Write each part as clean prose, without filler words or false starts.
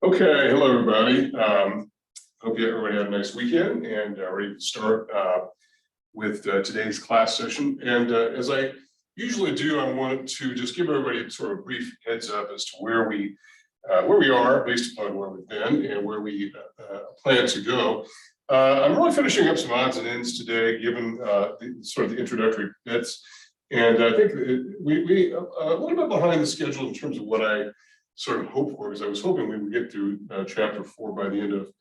Okay, hello everybody. Hope everybody had a nice weekend and ready to start with today's class session. And as I usually do, I want to just give everybody sort of a brief heads up as to where we are based upon where we've been and where we plan to go. I'm really finishing up some odds and ends today, given the introductory bits. And I think we a little bit behind the schedule in terms of what I sort of hope for, because I was hoping we would get through chapter 4 by the end of,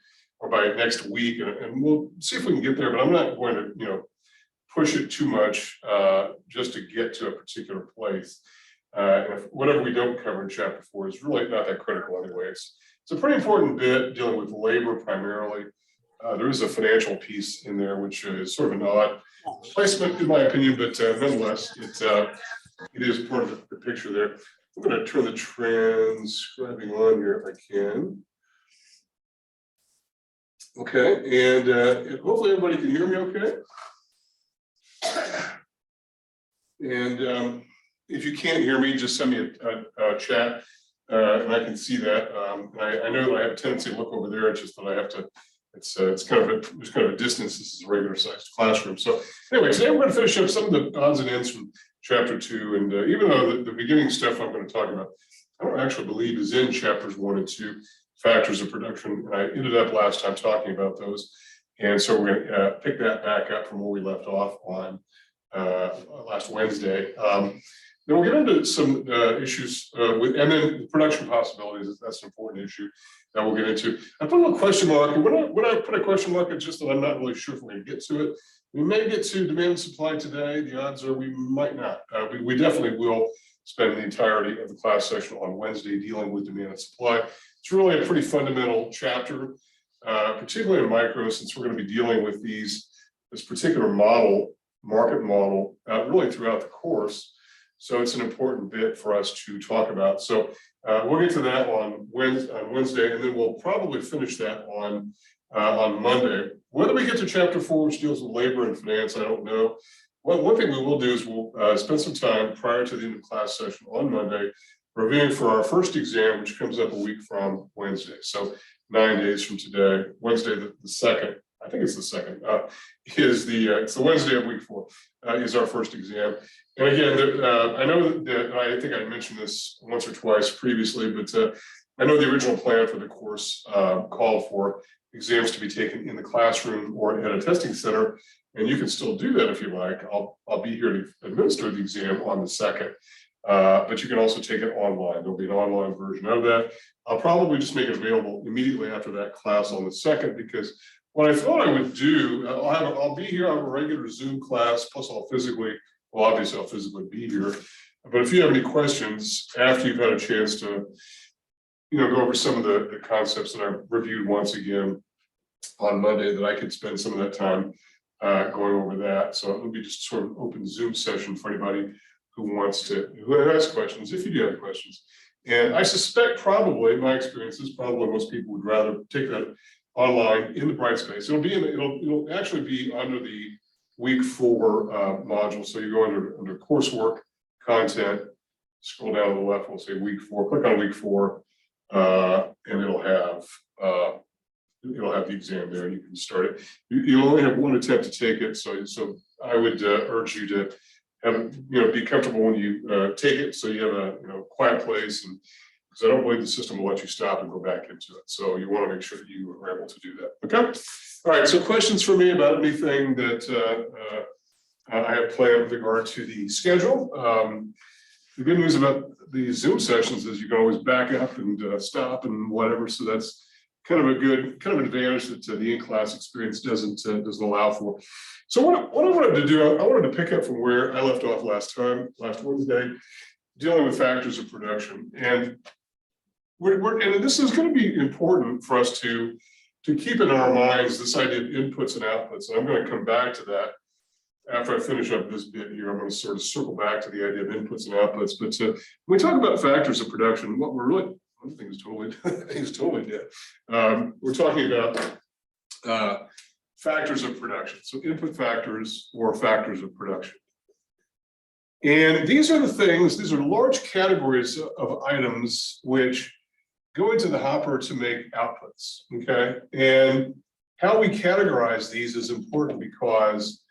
or by next week, and we'll see if we can get there. But I'm not going to, push it too much just to get to a particular place. If whatever we don't cover in chapter 4 is really not that critical anyway. It's a pretty important bit dealing with labor primarily. There is a financial piece in there, which is sort of an odd placement in my opinion, but nonetheless, it is part of the picture there. I'm going to turn the transcribing on here if I can. Okay, and hopefully everybody can hear me okay. And if you can't hear me, just send me a chat, and I can see that. I know that I have a tendency to look over there. It's just that I have to. It's there's kind of a distance. This is a regular sized classroom. So anyway, today we're going to finish up some of the odds and ends from chapter 2. And even though the beginning stuff I'm going to talk about, I don't actually believe is in chapters 1 and 2, factors of production. And I ended up last time talking about those. And so we're going to pick that back up from where we left off on last Wednesday. Then we'll get into some issues and then the production possibilities. That's an important issue that we'll get into. I put a little question mark, and when I put a question mark, it's just that I'm not really sure if we're going to get to it. We may get to demand and supply today. The odds are we might not. We definitely will spend the entirety of the class session on Wednesday dealing with demand and supply. It's really a pretty fundamental chapter, particularly in micro, since we're going to be dealing with this particular market model, really throughout the course. So it's an important bit for us to talk about. So we'll get to that on Wednesday, and then we'll probably finish that on Monday. Whether we get to chapter 4, which deals with labor and finance, I don't know. Well, one thing we will do is we'll spend some time prior to the end of class session on Monday reviewing for our first exam, which comes up a week from Wednesday. So 9 days from today, Wednesday the 2nd. I think it's the 2nd. It's the Wednesday of week 4 is our first exam. And again, I know that I think I mentioned this once or twice previously, but I know the original plan for the course called for exams to be taken in the classroom or at a testing center, and you can still do that if you like. I'll be here to administer the exam on the 2nd, but you can also take it online. There'll be an online version of that. I'll probably just make it available immediately after that class on the 2nd, because what I thought I would do, I'll be here on a regular Zoom class, plus obviously I'll physically be here. But if you have any questions after you've had a chance to, go over some of the concepts that I've reviewed once again on Monday, that I could spend some of that time going over that. So it'll be just sort of open Zoom session for anybody who has questions, if you do have questions. And I suspect probably, my experience is probably most people would rather take that online in the Brightspace. It'll actually be under the week 4 module. So you go under coursework, content, scroll down to the left, we'll say week 4, click on week 4, and it'll have the exam there. You can start it. You only have one attempt to take it. So I would urge you to be comfortable when you take it. So you have a quiet place, and because I don't believe the system will let you stop and go back into it. So you want to make sure that you are able to do that. Okay. All right. So questions for me about anything that I have planned with regard to the schedule. The good news about these Zoom sessions is you can always back up and stop and whatever. So that's kind of an advantage that the in-class experience doesn't allow for. So what I wanted to do, I wanted to pick up from where I left off last Wednesday, dealing with factors of production. And and this is going to be important for us to keep in our minds, this idea of inputs and outputs. And I'm going to come back to that after I finish up this bit here. I'm going to sort of circle back to the idea of inputs and outputs. But when we talk about factors of production, what we're really, one thing is totally dead. We're talking about factors of production. So input factors or factors of production. And these are large categories of items which go into the hopper to make outputs, okay? And how we categorize these is important because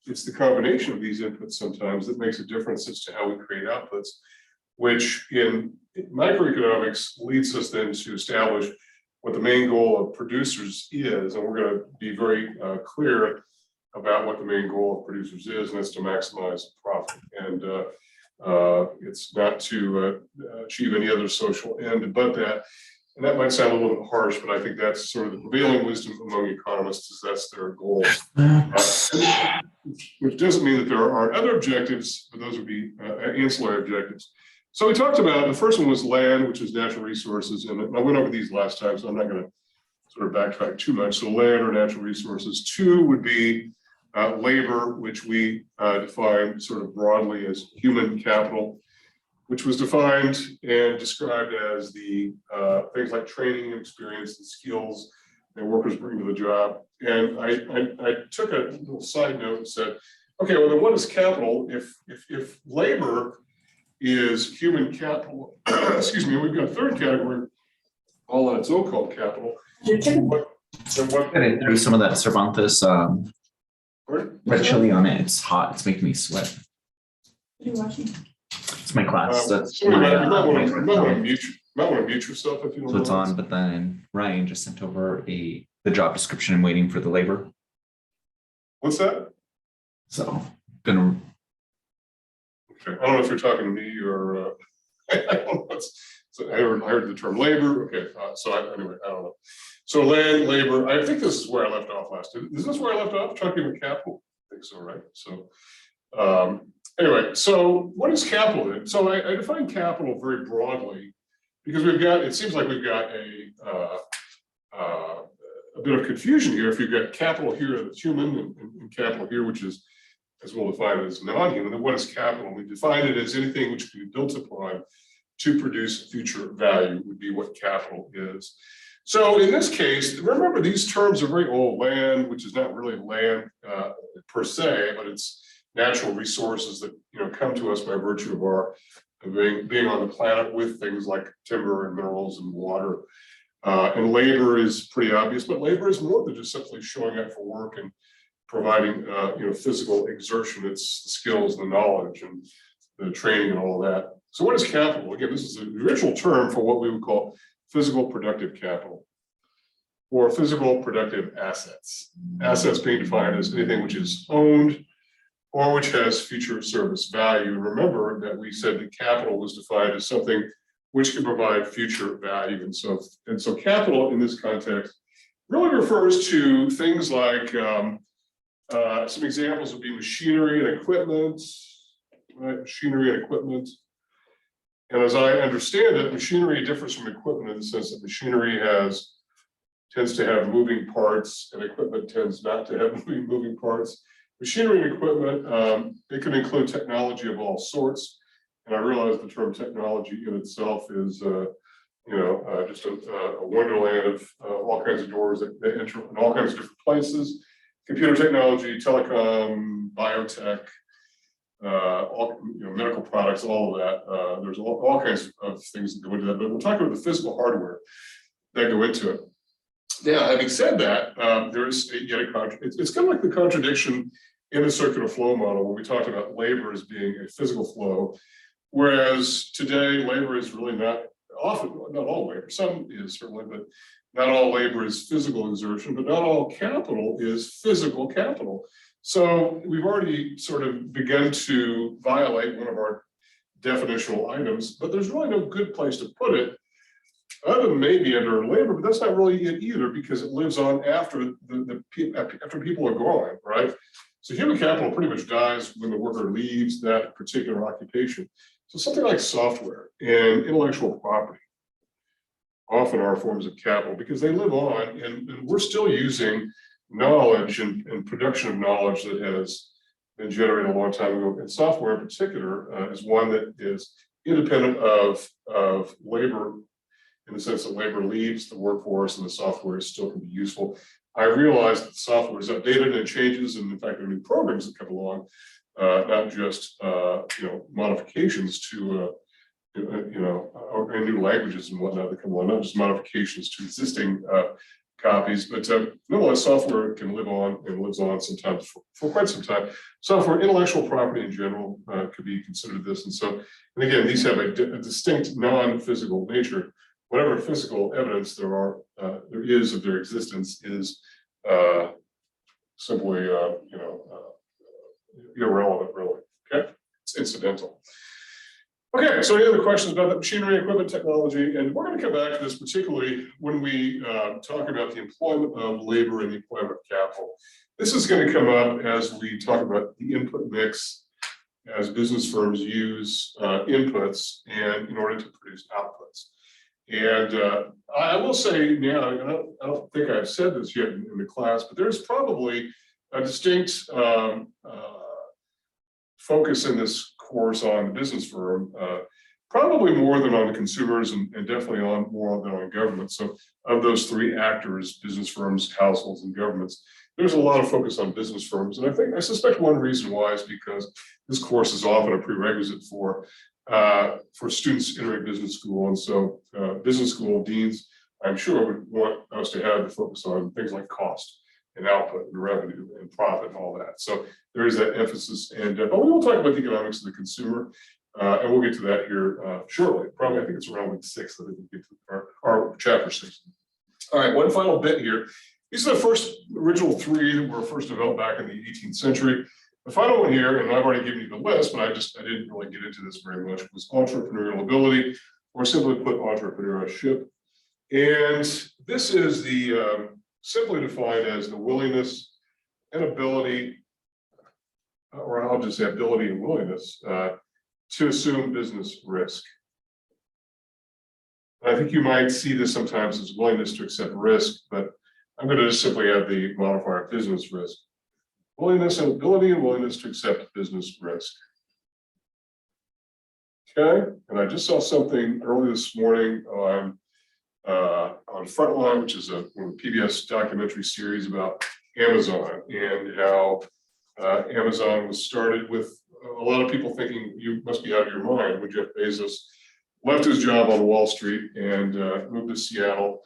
it's the combination of these inputs sometimes that makes a difference as to how we create outputs, which in microeconomics leads us then to establish what the main goal of producers is. And we're going to be very clear about what the main goal of producers is, and that's to maximize profit. And it's not to achieve any other social end but that. And that might sound a little bit harsh, but I think that's sort of the prevailing wisdom among economists, is that's their goal. Which doesn't mean that there are other objectives, but those would be ancillary objectives. So we talked about, the first one was land, which is natural resources. And I went over these last time, so I'm not going to sort of backtrack too much. So land or natural resources. Two would be labor, which we define sort of broadly as human capital, which was defined and described as the things like training, experience, and skills that workers bring to the job. And I took a little side note and said, okay, well then what is capital? If labor is human capital, excuse me, we've got a third category all on its own called capital. There's some of that Cervantes red chili on it. It's hot. It's making me sweat. What are you watching? It's my class. That's so you might my, want to mute yourself if you don't so it's know. on, but then Ryan just sent over the job description and waiting for the labor. What's that? So gonna. Okay, I don't know if you're talking to me or I don't know. So I heard the term labor. Okay, anyway, I don't know. So land, labor. I think this is where I left off last time. Is this where I left off? Talking about capital. I think so, right? So anyway, so what is capital then? So I define capital very broadly because we've got. It seems like we've got a bit of confusion here. If you've got capital here that's human and capital here, which is as well defined as non-human, then what is capital? We define it as anything which can be built upon to produce future value would be what capital is. So in this case, remember these terms are very old. Land, which is not really land per se, but it's natural resources that come to us by virtue of our being on the planet with things like timber and minerals and water. And labor is pretty obvious, but labor is more than just simply showing up for work and providing physical exertion. It's the skills, the knowledge, and the training and all that. So what is capital? Again, this is the original term for what we would call physical productive capital or physical productive assets. Assets being defined as anything which is owned or which has future service value. Remember that we said that capital was defined as something which can provide future value. And so capital in this context really refers to things like some examples would be machinery and equipment, right? Machinery and equipment. And as I understand it, machinery differs from equipment in the sense that machinery tends to have moving parts and equipment tends not to have moving parts. Machinery and equipment, it can include technology of all sorts. And I realize the term technology in itself is, just a wonderland of all kinds of doors that enter in all kinds of different places. Computer technology, telecom, biotech, all medical products, all of that. There's all kinds of things that go into that, but we're talking about the physical hardware that go into it. Now, having said that, there's yet a contradiction. It's kind of like the contradiction in the circular flow model where we talked about labor as being a physical flow, whereas today labor is really not all labor. Some is certainly, but not all labor is physical exertion, but not all capital is physical capital. So we've already sort of begun to violate one of our definitional items, but there's really no good place to put it other than maybe under labor, but that's not really it either because it lives on after after people are gone, right? So human capital pretty much dies when the worker leaves that particular occupation. So something like software and intellectual property often are forms of capital because they live on and we're still using knowledge and production of knowledge that has been generated a long time ago. And software in particular is one that is independent of labor in the sense that labor leaves the workforce and the software still can be useful. I realize that the software is updated and it changes, and in fact, there are new programs that come along, not just modifications to and new languages and whatnot that come along, not just modifications to existing copies, but nonetheless, software can live on and lives on sometimes for quite some time. Software, intellectual property in general, could be considered this. And again, these have a distinct non-physical nature. Whatever physical evidence there is of their existence is simply, irrelevant, really. Okay, it's incidental. Okay, so any other questions about the machinery, equipment, technology? And we're going to come back to this particularly when we talk about the employment of labor and the employment of capital. This is going to come up as we talk about the input mix as business firms use inputs and in order to produce outputs. And I will say now, and I don't think I've said this yet in the class, but there's probably a distinct focus in this course on the business firm, probably more than on the consumers and definitely more than on government. So of those three actors, business firms, households, and governments, there's a lot of focus on business firms. And I suspect one reason why is because this course is often a prerequisite for students entering business school. And so business school deans, I'm sure, would want us to have the focus on things like cost and output and revenue and profit and all that. So there is that emphasis. And but we will talk about the economics of the consumer, and we'll get to that here shortly. Probably, I think it's around week 6 that we can get to our chapter 6. All right, one final bit here. These are the original 3 that were first developed back in the 18th century. The final one here, and I've already given you the list, but I didn't really get into this very much, was entrepreneurial ability, or simply put, entrepreneurship. And this is the simply defined as the willingness and ability, or I'll just say ability and willingness to assume business risk. And I think you might see this sometimes as willingness to accept risk, but I'm going to just simply add the modifier business risk. Willingness and ability and willingness to accept business risk. Okay, and I just saw something early this morning on Frontline, which is a PBS documentary series about Amazon and how Amazon was started with a lot of people thinking you must be out of your mind when Jeff Bezos left his job on Wall Street and moved to Seattle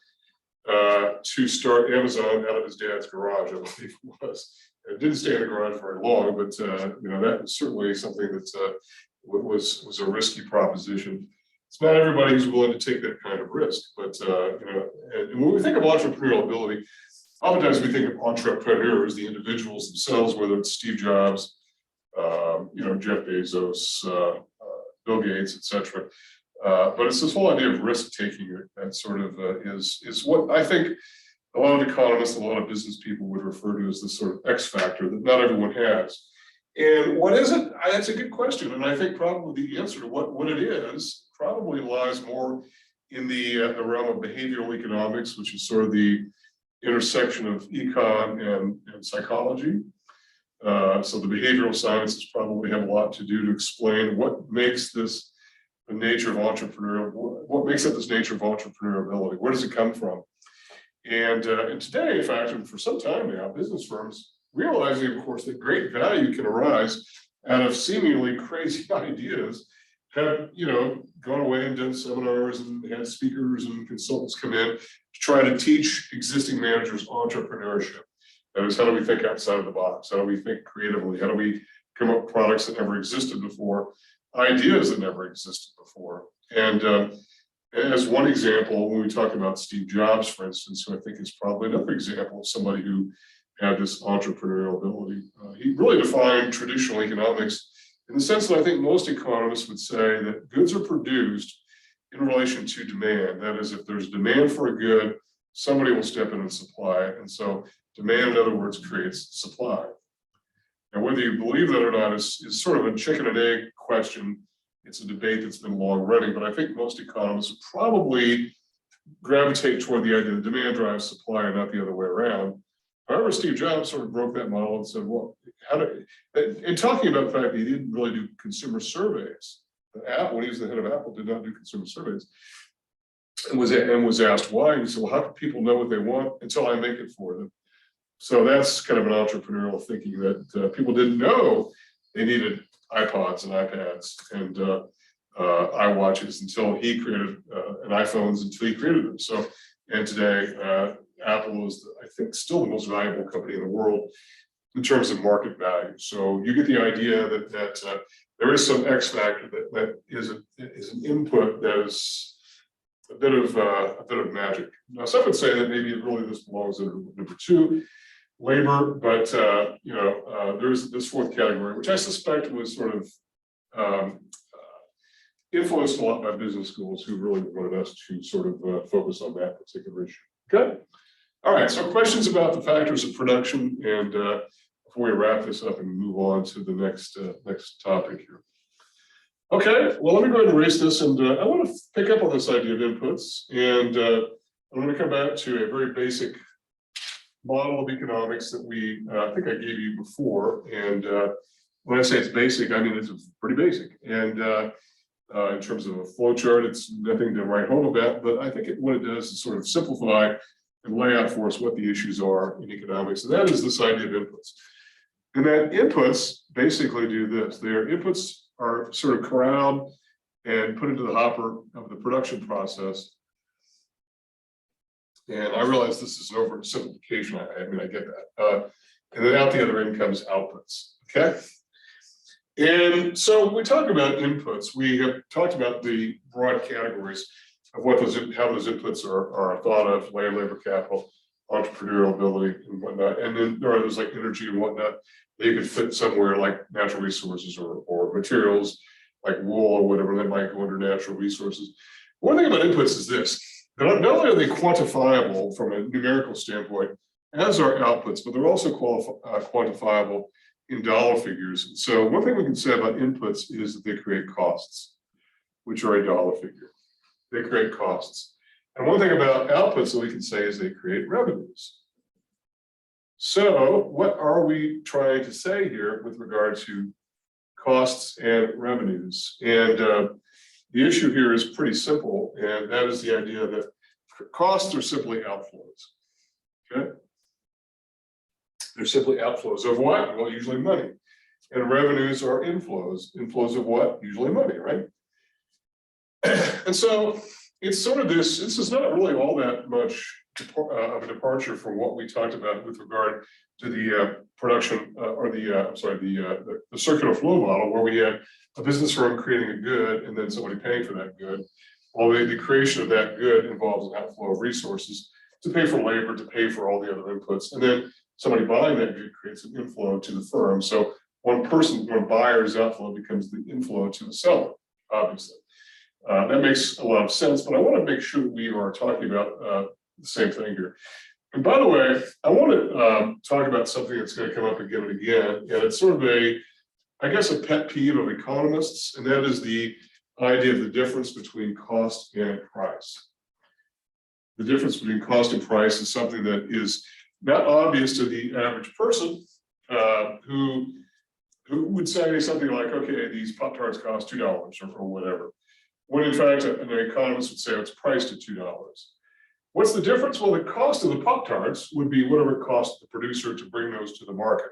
to start Amazon out of his dad's garage, I believe it was. It didn't stay in the garage very long, but that was certainly something that was a risky proposition. It's not everybody who's willing to take that kind of risk, but and when we think of entrepreneurial ability, oftentimes we think of entrepreneurs, the individuals themselves, whether it's Steve Jobs, Jeff Bezos, Bill Gates, etc. But it's this whole idea of risk taking that sort of is what I think a lot of economists, a lot of business people would refer to as the sort of X factor that not everyone has. And what is it? That's a good question. And I think probably the answer to what it is probably lies more in the realm of behavioral economics, which is sort of the intersection of econ and psychology. So the behavioral sciences probably have a lot to do to explain what makes this the nature of entrepreneurial, what makes up this nature of entrepreneurial. Where does it come from? And today, in fact, and for some time now, business firms realizing, of course, that great value can arise out of seemingly crazy ideas, have gone away and done seminars and had speakers and consultants come in to try to teach existing managers entrepreneurship. That is, how do we think outside of the box? How do we think creatively? How do we come up with products that never existed before, ideas that never existed before? And as one example, when we talk about Steve Jobs, for instance, who I think is probably another example of somebody who had this entrepreneurial ability, he really defined traditional economics in the sense that I think most economists would say that goods are produced in relation to demand. That is, if there's demand for a good, somebody will step in and supply it. And so demand, in other words, creates supply. Now, whether you believe that or not is sort of a chicken and egg question. It's a debate that's been long running, but I think most economists would probably gravitate toward the idea that demand drives supply and not the other way around. However, Steve Jobs sort of broke that model and said, well, in talking about the fact that he didn't really do consumer surveys, Apple, when he was the head of Apple, did not do consumer surveys, and was asked why. And he said, well, how can people know what they want until I make it for them? So that's kind of an entrepreneurial thinking that people didn't know they needed iPods and iPads, and iWatches until he created and iPhones until he created them. So, and today Apple is, I think, still the most valuable company in the world in terms of market value. So you get the idea that there is some X factor that is an input that is a bit of magic. Now, some would say that maybe really this belongs in number 2, labor, but there's this 4th category, which I suspect was sort of influenced a lot by business schools who really wanted us to sort of focus on that particular issue. Okay. All right. So questions about the factors of production, and before we wrap this up and move on to the next topic here. Okay. Well, let me go ahead and erase this, and I want to pick up on this idea of inputs, and I'm going to come back to a very basic model of economics that I think I gave you before. And when I say it's basic, I mean it's pretty basic. And in terms of a flow chart, it's nothing to write home about, but I think what it does is sort of simplify and lay out for us what the issues are in economics. And that is this idea of inputs. And that inputs basically do this. Their inputs are sort of corralled and put into the hopper of the production process. And I realize this is an oversimplification. I mean, I get that. And then out the other end comes outputs. Okay. And so when we talk about inputs, we have talked about the broad categories of how those inputs are thought of: land, labor, capital, entrepreneurial ability, and whatnot. And then there are those like energy and whatnot. They could fit somewhere like natural resources or materials like wool or whatever that might go under natural resources. One thing about inputs is this: not only are they quantifiable from a numerical standpoint, as are outputs, but they're also quantifiable in dollar figures. So one thing we can say about inputs is that they create costs, which are a dollar figure. They create costs. And one thing about outputs that we can say is they create revenues. So what are we trying to say here with regard to costs and revenues? And the issue here is pretty simple, and that is the idea that costs are simply outflows. Okay? They're simply outflows of what? Well, usually money. And revenues are inflows. Inflows of what? Usually money, right? And so it's sort of this is not really all that much of a departure from what we talked about with regard to the production the circular flow model, where we had a business firm creating a good and then somebody paying for that good. Well, the creation of that good involves an outflow of resources to pay for labor, to pay for all the other inputs. And then somebody buying that good creates an inflow to the firm. So one buyer's outflow becomes the inflow to the seller, obviously. That makes a lot of sense, but I want to make sure that we are talking about the same thing here. And by the way, I want to talk about something that's going to come up again and again, and it's sort of I guess a pet peeve of economists, and that is the idea of the difference between cost and price. The difference between cost and price is something that is not obvious to the average person who would say something like, okay, these Pop-Tarts cost $2 or whatever. When in fact, an economist would say it's priced at $2. What's the difference? Well, the cost of the Pop-Tarts would be whatever it cost the producer to bring those to the market.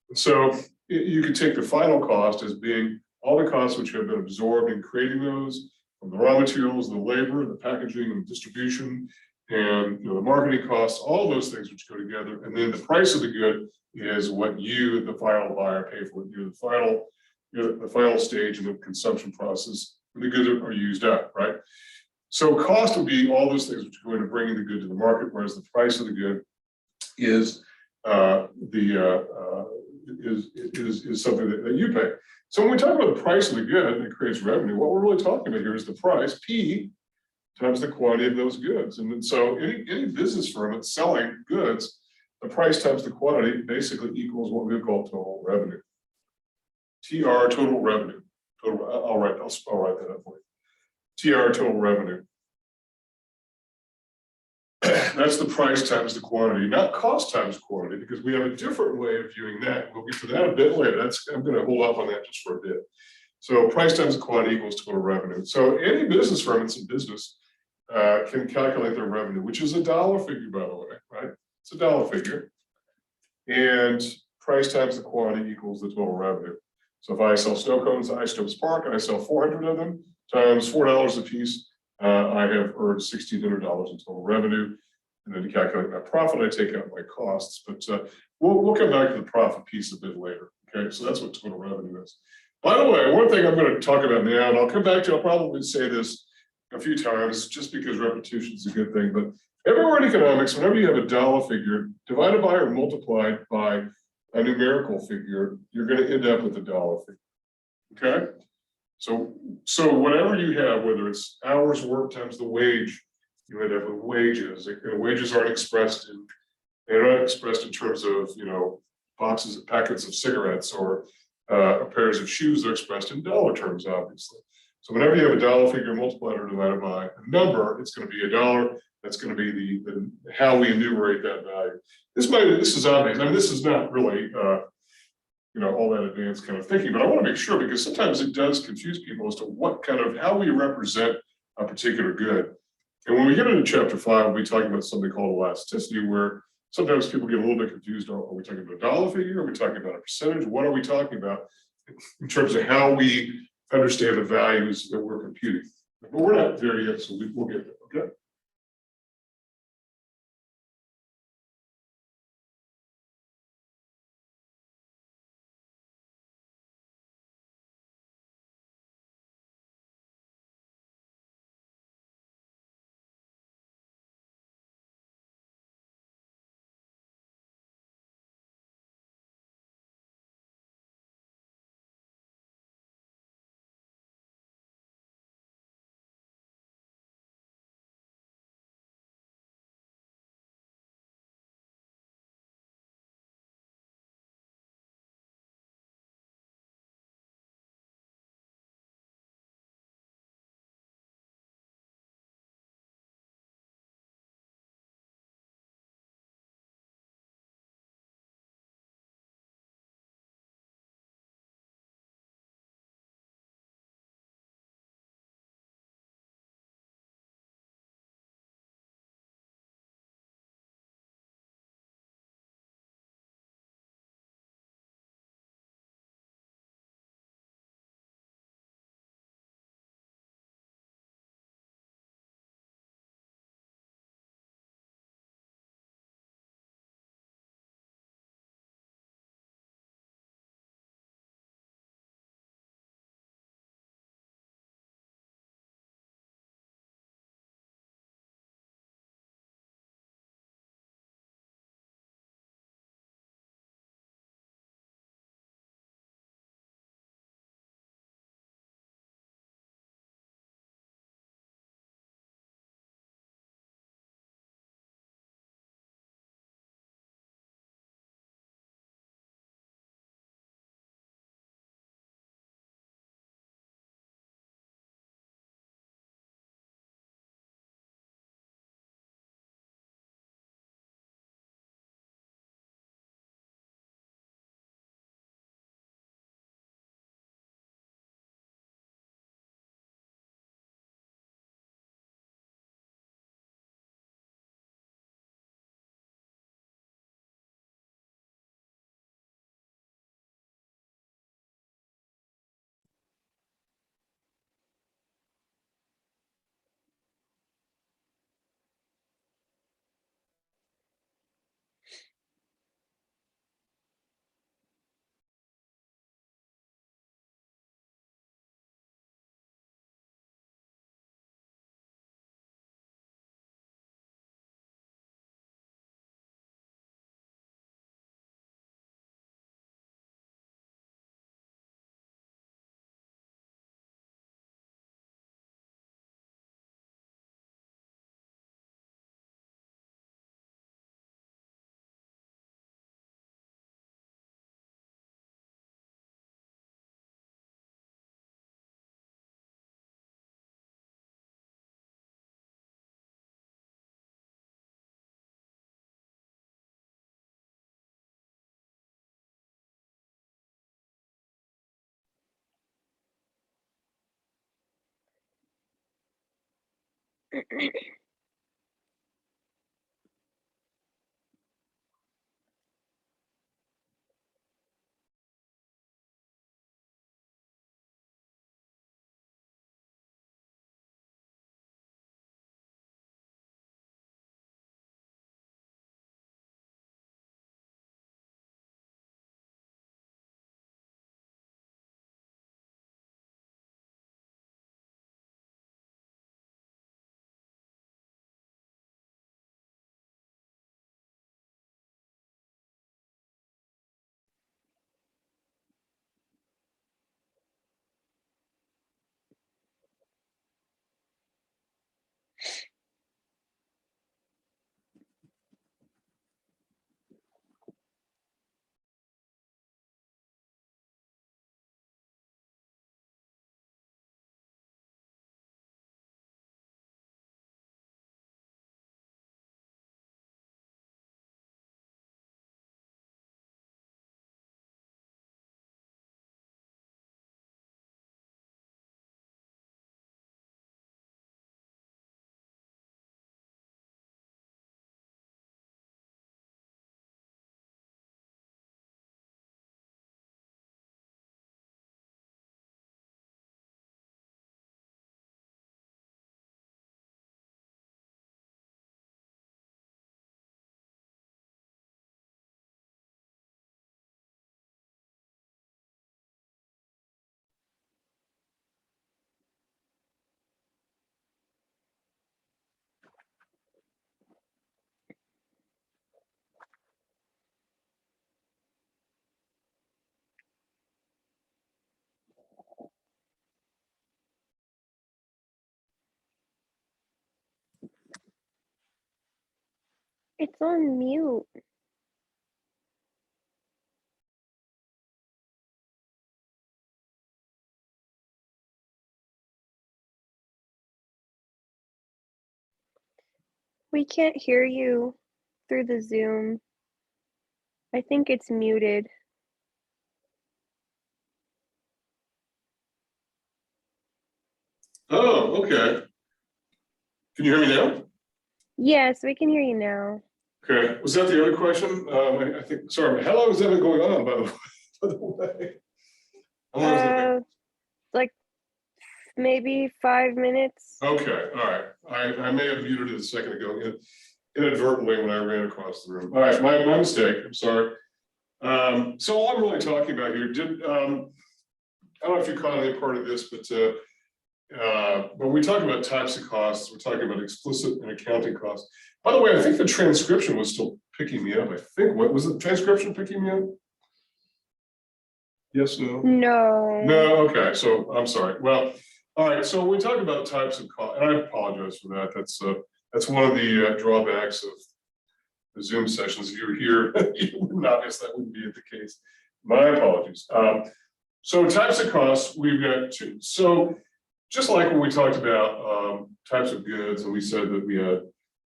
And so you could take the final cost as being all the costs which have been absorbed in creating those, from the raw materials, the labor, the packaging and distribution, and the marketing costs, all those things which go together. And then the price of the good is what you, the final buyer, pay for. You're the final stage in the consumption process where the goods are used up, right? So cost would be all those things which are going to bring the good to the market, whereas the price of the good is something that you pay. So when we talk about the price of the good that creates revenue, what we're really talking about here is the price, P, times the quantity of those goods. And then so any business firm that's selling goods, the price times the quantity basically equals what we call total revenue. TR, total revenue. I'll write that up for you. TR, total revenue. That's the price times the quantity, not cost times quantity, because we have a different way of viewing that. We'll get to that a bit later. I'm going to hold up on that just for a bit. So price times the quantity equals total revenue. So any business firm that's in business can calculate their revenue, which is a dollar figure, by the way, right? It's a dollar figure. And price times the quantity equals the total revenue. So if I sell snow cones at Ice Stones Park and I sell 400 of them times $4 a piece, I have earned $1,600 in total revenue. And then to calculate my profit, I take out my costs. But we'll come back to the profit piece a bit later. Okay, so that's what total revenue is. By the way, one thing I'm going to talk about now, and I'll come back to, I'll probably say this a few times just because repetition is a good thing, but everywhere in economics, whenever you have a dollar figure divided by or multiplied by a numerical figure, you're going to end up with a dollar figure. Okay, so whatever you have, whether it's hours worked times the wage, you end up with wages. Wages aren't expressed in, they're not expressed in terms of, you know, boxes and packets of cigarettes or pairs of shoes. They're expressed in dollar terms, obviously. So whenever you have a dollar figure multiplied or divided by a number, it's going to be a dollar. That's going to be the how we enumerate that value. This is obvious. I mean, this is not really you know, all that advanced kind of thinking, but I want to make sure, because sometimes it does confuse people as to what kind of how we represent a particular good. And when we get into chapter 5, we'll be talking about something called elasticity, where sometimes people get a little bit confused. Are we talking about a dollar figure? Are we talking about a percentage? What are we talking about in terms of how we understand the values that we're computing? But we're not there yet, so we'll get there, okay? It's on mute. We can't hear you through the Zoom. I think it's muted. Oh, okay. Can you hear me now? Yes, we can hear you now. Okay, was that the other question? I think, sorry, how long has that been going on, by the way? By the way? How long has that been? Like maybe 5 minutes. Okay, all right. I may have muted it a second ago inadvertently when I ran across the room. All right, my mistake, I'm sorry. So all I'm really talking about here, I don't know if you caught any part of this, but when we talk about types of costs, we're talking about explicit and accounting costs. By the way, I think the transcription was still picking me up. I think, what was the transcription picking me up? Yes, no? No. No, okay, so I'm sorry. Well, all right, so when we talk about types of cost, and I apologize for that. That's one of the drawbacks of the Zoom sessions. If you were here, you wouldn't, obviously that wouldn't be the case. My apologies. So types of costs, we've got two. So just like when we talked about types of goods, and we said that we had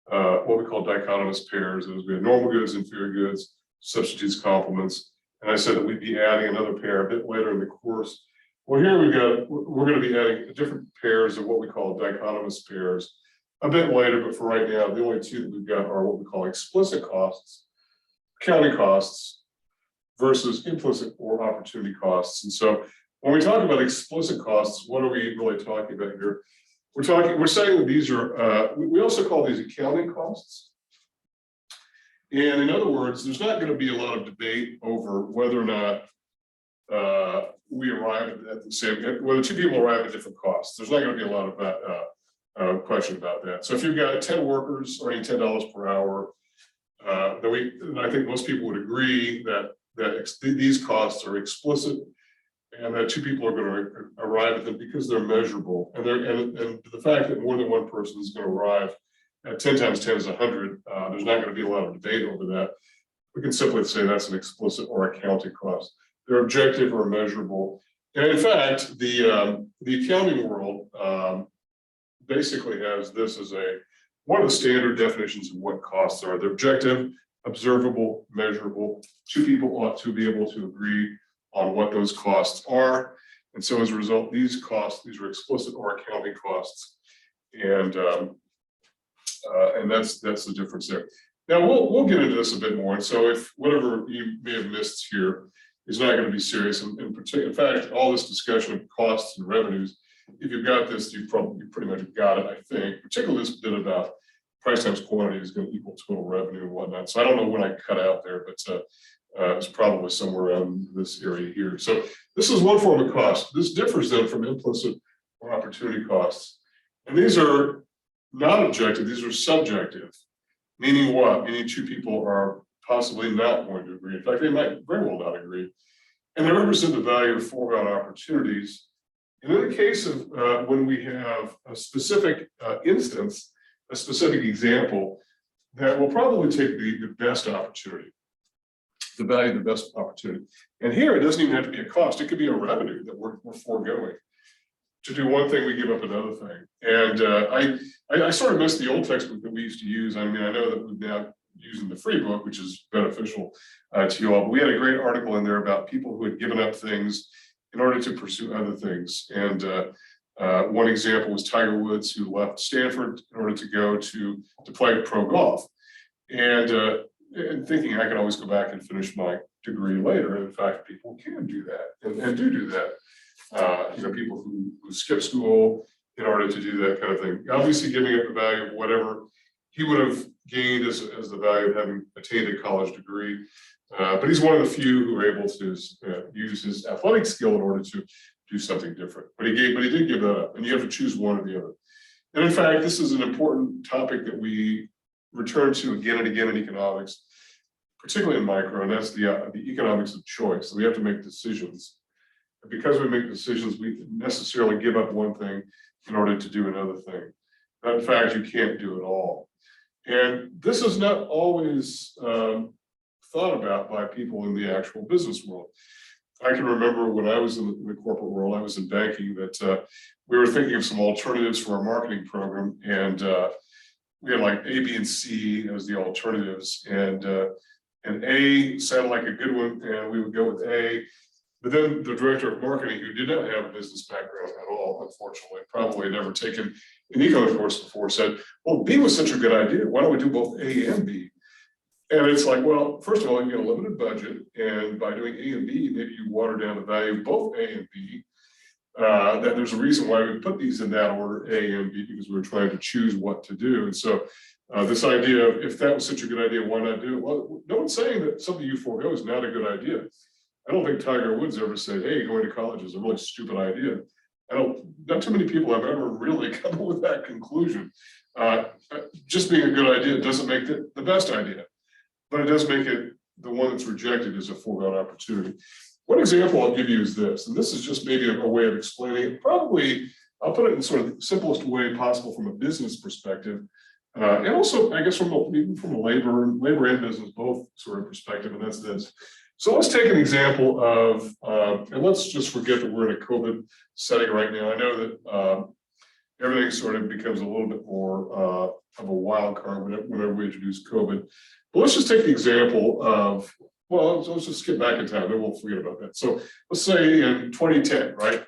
what we call dichotomous pairs. We had normal goods, inferior goods, substitutes, complements. And I said that we'd be adding another pair a bit later in the course. Well, here we're going to be adding different pairs of what we call dichotomous pairs a bit later, but for right now, the only two that we've got are what we call explicit costs, accounting costs, versus implicit or opportunity costs. And so when we talk about explicit costs, what are we really talking about here? We're saying that these are, we also call these accounting costs. And in other words, there's not going to be a lot of debate over whether or not we arrive at the same, whether two people arrive at different costs. There's not going to be a lot of question about that. So if you've got 10 workers earning $10 per hour, then I think most people would agree that these costs are explicit, and that two people are going to arrive at them because they're measurable, and the fact that more than one person is going to arrive at 10 times 10 is 100. There's not going to be a lot of debate over that. We can simply say that's an explicit or accounting cost. They're objective or measurable, and in fact, the accounting world basically has this as one of the standard definitions of what costs are. They're objective, observable, measurable. Two people ought to be able to agree on what those costs are. And so as a result, these are explicit or accounting costs. And that's the difference there. Now we'll get into this a bit more. And so if whatever you may have missed here is not going to be serious, in fact, all this discussion of costs and revenues, if you've got this, you pretty much got it, I think, particularly this bit about price times quantity is going to equal total revenue and whatnot. So I don't know when I cut out there, but it's probably somewhere around this area here. So this is one form of cost. This differs then from implicit or opportunity costs. And these are not objective, these are subjective. Meaning what? Meaning two people are possibly not going to agree. In fact, they might very well not agree. And they represent the value of foregone opportunities. And in the case of when we have a specific instance, a specific example, that will probably take the best opportunity, the value of the best opportunity. And here it doesn't even have to be a cost. It could be a revenue that we're foregoing. To do one thing, we give up another thing. And I sort of miss the old textbook that we used to use. I mean, I know that we're now using the free book, which is beneficial to you all. But we had a great article in there about people who had given up things in order to pursue other things. And one example was Tiger Woods, who left Stanford in order to go to play pro golf. And thinking I could always go back and finish my degree later. And in fact, people can do that and do that. People who skip school in order to do that kind of thing. Obviously giving up the value of whatever he would have gained as the value of having attained a college degree. But he's one of the few who are able to use his athletic skill in order to do something different. But he did give that up, and you have to choose one or the other. And in fact, this is an important topic that we return to again and again in economics, particularly in micro, and that's the economics of choice. So we have to make decisions. And because we make decisions, we necessarily give up one thing in order to do another thing. But in fact, you can't do it all. And this is not always thought about by people in the actual business world. I can remember when I was in the corporate world, I was in banking, that we were thinking of some alternatives for our marketing program, and we had like A, B, and C as the alternatives, and A sounded like a good one, and we would go with A. But then the director of marketing, who did not have a business background at all, unfortunately, probably had never taken an econ course before, said, well, B was such a good idea. Why don't we do both A and B? And it's like, well, first of all, you get a limited budget, and by doing A and B, maybe you water down the value of both A and B. That there's a reason why we put these in that order, A and B, because we were trying to choose what to do. And so this idea of, if that was such a good idea, why not do it? Well, no one's saying that something you forego is not a good idea. I don't think Tiger Woods ever said, hey, going to college is a really stupid idea. Not too many people have ever really come up with that conclusion. Just being a good idea doesn't make it the best idea, but it does make it the one that's rejected as a foregone opportunity. One example I'll give you is this, and this is just maybe a way of explaining it. Probably, I'll put it in sort of the simplest way possible from a business perspective, and also, I guess, even from a labor and business, both sort of perspective, and that's this. So let's take an example of, and let's just forget that we're in a COVID setting right now. I know that everything sort of becomes a little bit more of a wild card whenever we introduce COVID. But let's just take the example of, well, let's just skip back in time, then we'll forget about that. So let's say in 2010, right?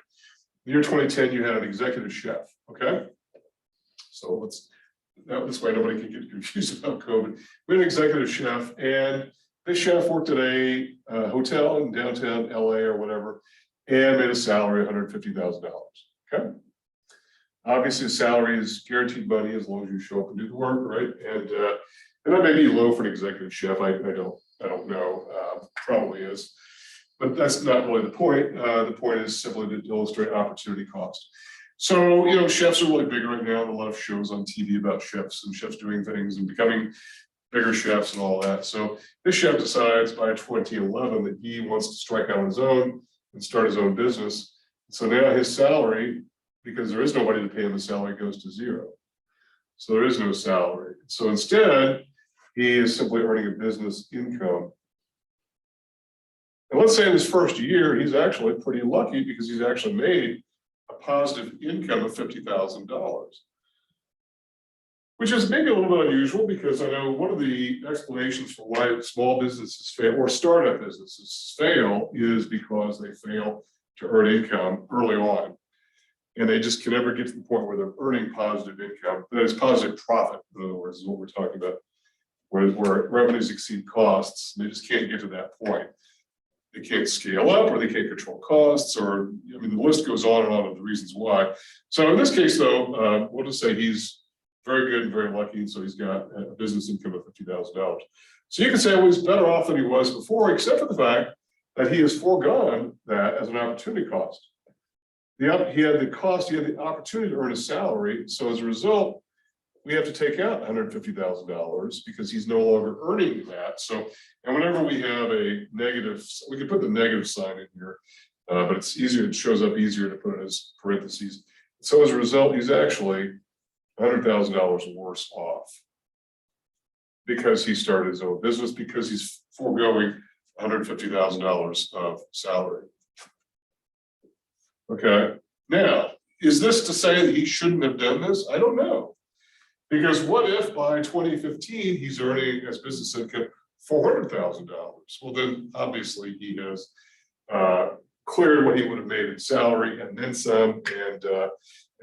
The year 2010, you had an executive chef, okay? So this way nobody can get confused about COVID. We had an executive chef, and this chef worked at a hotel in downtown LA or whatever, and made a salary of $150,000, okay? Obviously, the salary is guaranteed money as long as you show up and do the work, right? And that may be low for an executive chef. I don't know. Probably is, but that's not really the point. The point is simply to illustrate opportunity cost. So, you know, chefs are really big right now. There are a lot of shows on TV about chefs and chefs doing things and becoming bigger chefs and all that. So this chef decides by 2011 that he wants to strike out on his own and start his own business. So now his salary, because there is nobody to pay him the salary, goes to zero. So there is no salary. So instead, he is simply earning a business income. And let's say in his first year, he's actually pretty lucky because he's actually made a positive income of $50,000. Which is maybe a little bit unusual, because I know one of the explanations for why small businesses fail, or startup businesses fail, is because they fail to earn income early on. And they just can never get to the point where they're earning positive income. That is positive profit, in other words, is what we're talking about. Where revenues exceed costs, they just can't get to that point. They can't scale up, or they can't control costs, or, I mean, the list goes on and on of the reasons why. So in this case, though, we'll just say he's very good and very lucky, and so he's got a business income of $50,000. So you can say, well, he's better off than he was before, except for the fact that he has foregone that as an opportunity cost. He had the opportunity to earn a salary. So as a result, we have to take out $150,000 because he's no longer earning that. So, and whenever we have a negative, we can put the negative sign in here, but it's easier, it shows up easier to put it as parentheses. So as a result, he's actually $100,000 worse off because he started his own business, because he's foregoing $150,000 of salary. Okay, now, is this to say that he shouldn't have done this? I don't know. Because what if by 2015 he's earning as business income $400,000? Well, then obviously he has cleared what he would have made in salary and then some, and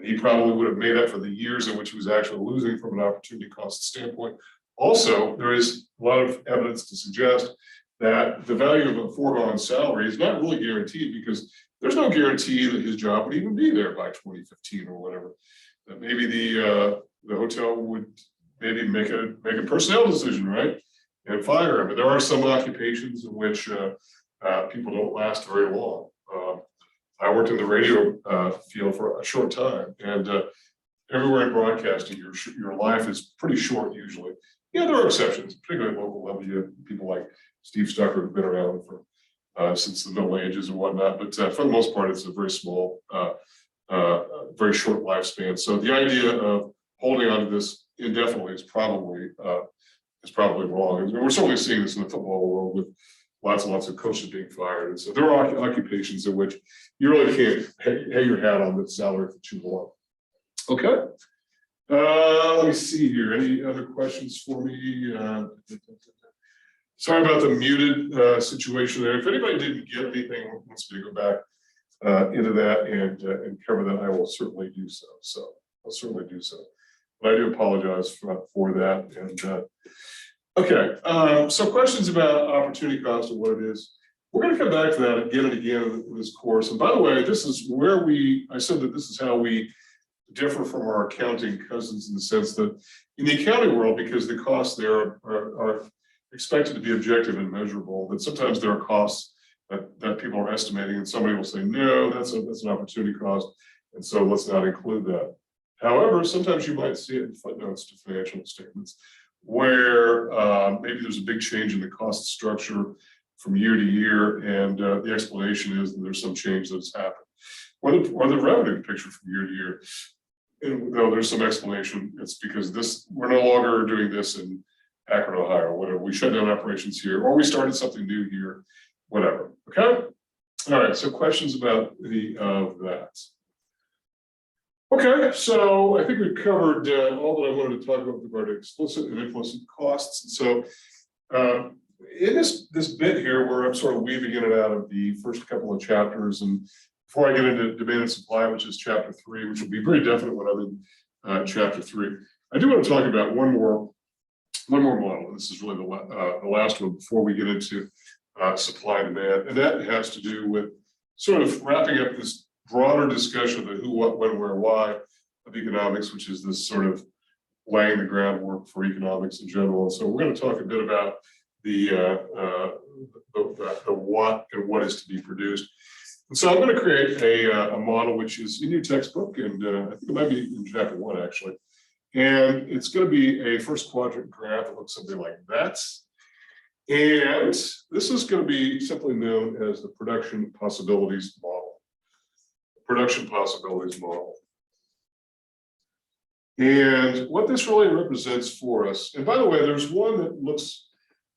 he probably would have made up for the years in which he was actually losing from an opportunity cost standpoint. Also, there is a lot of evidence to suggest that the value of a foregone salary is not really guaranteed, because there's no guarantee that his job would even be there by 2015 or whatever. That maybe the hotel would maybe make a personnel decision, right, and fire him. But there are some occupations in which people don't last very long. I worked in the radio field for a short time, and everywhere in broadcasting, your life is pretty short usually. Yeah, there are exceptions, particularly at local level. You have people like Steve Stucker who've been around for since the Middle Ages and whatnot, but for the most part, it's a very small, very short lifespan. So the idea of holding on to this indefinitely is probably wrong. And we're certainly seeing this in the football world with lots and lots of coaches being fired. And so there are occupations in which you really can't hang your hat on the salary for too long. Okay. Let me see here. Any other questions for me? Sorry about the muted situation there. If anybody didn't get anything, wants me to go back into that and cover that, I will certainly do so. So I'll certainly do so. But I do apologize for that. And okay, so questions about opportunity cost and what it is. We're going to come back to that again and again in this course. And by the way, this is where I said that this is how we differ from our accounting cousins in the sense that in the accounting world, because the costs there are expected to be objective and measurable, that sometimes there are costs that people are estimating, and somebody will say, no, that's an opportunity cost, and so let's not include that. However, sometimes you might see it in footnotes to financial statements where maybe there's a big change in the cost structure from year to year, and the explanation is that there's some change that's happened. Or the revenue picture from year to year. And though there's some explanation, it's because we're no longer doing this in Akron, Ohio, whatever. We shut down operations here, or we started something new here, whatever. Okay. All right. So questions about any of that. Okay. So I think we've covered all that I wanted to talk about with regard to explicit and implicit costs. And so in this bit here, where I'm sort of weaving in and out of the first couple of chapters, and before I get into demand and supply, which is chapter 3, which will be very definite when I'm in chapter 3, I do want to talk about one more model. And this is really the last one before we get into supply and demand, and that has to do with sort of wrapping up this broader discussion of the who, what, when, where, why of economics, which is this sort of laying the groundwork for economics in general. And so we're going to talk a bit about the what and what is to be produced. And so I'm going to create a model which is in your textbook, and I think it might be in chapter 1 actually. And it's going to be a first quadrant graph that looks something like that. And this is going to be simply known as the production possibilities model. Production possibilities model. And what this really represents for us, and by the way, there's one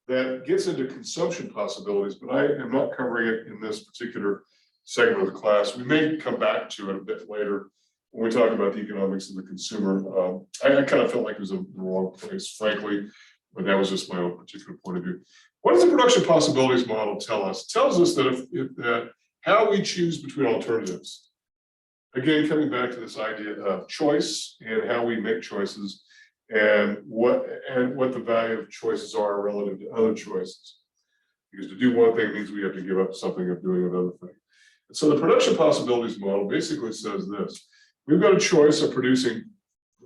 that gets into consumption possibilities, but I am not covering it in this particular segment of the class. We may come back to it a bit later when we talk about the economics of the consumer. I kind of felt like it was in the wrong place, frankly, but that was just my own particular point of view. What does the production possibilities model tell us? It tells us that how we choose between alternatives. Again, coming back to this idea of choice and how we make choices, and what the value of choices are relative to other choices. Because to do one thing means we have to give up something of doing another thing. And so the production possibilities model basically says this: we've got a choice of producing.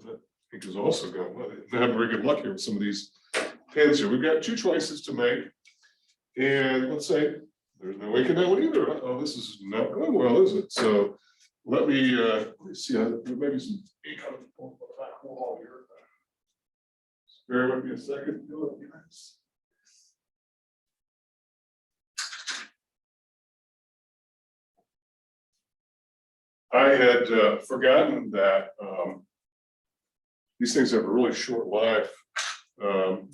I think is also going. Well, they have very good luck here with some of these pins here. We've got two choices to make, and let's say there's no ink in that one either. Oh, this is not going well, is it? So let me see. Maybe some ink on the back wall here. Bear with me a second. I had forgotten that these things have a really short life,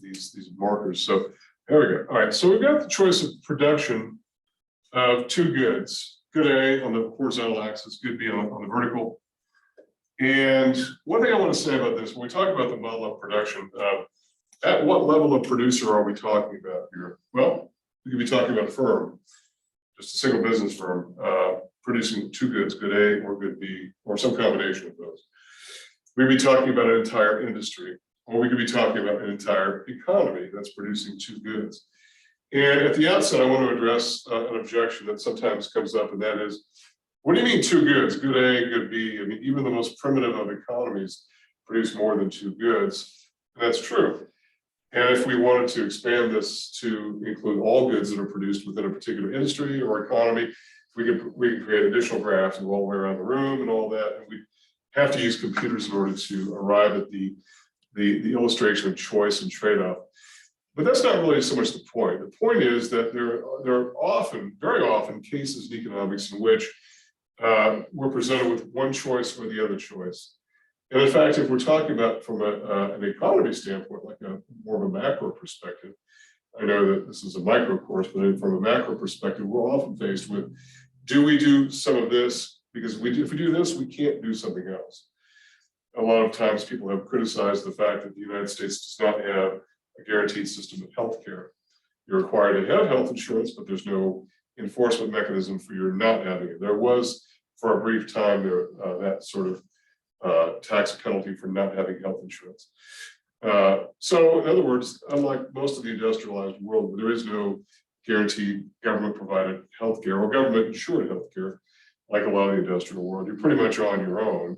these markers. So there we go. All right, so we've got the choice of production of two goods. Good A on the horizontal axis, good B on the vertical. And one thing I want to say about this, when we talk about the model of production, at what level of producer are we talking about here? Well, we could be talking about a firm, just a single business firm, producing two goods, good A or good B, or some combination of those. We'd be talking about an entire industry, or we could be talking about an entire economy that's producing two goods. And at the outset, I want to address an objection that sometimes comes up, and that is, what do you mean two goods? Good A, good B? I mean, even the most primitive of economies produce more than two goods. And that's true. And if we wanted to expand this to include all goods that are produced within a particular industry or economy, we could create additional graphs and go all the way around the room and all that. And we have to use computers in order to arrive at the illustration of choice and trade-off. But that's not really so much the point. The point is that there are often, very often, cases in economics in which we're presented with one choice or the other choice. And in fact, if we're talking about from an economy standpoint, like more of a macro perspective, I know that this is a micro course, but from a macro perspective, we're often faced with, do we do some of this? Because if we do this, we can't do something else. A lot of times people have criticized the fact that the United States does not have a guaranteed system of healthcare. You're required to have health insurance, but there's no enforcement mechanism for your not having it. There was, for a brief time, that sort of tax penalty for not having health insurance. So in other words, unlike most of the industrialized world, where there is no guaranteed government provided healthcare or government insured healthcare, like a lot of the industrial world, you're pretty much on your own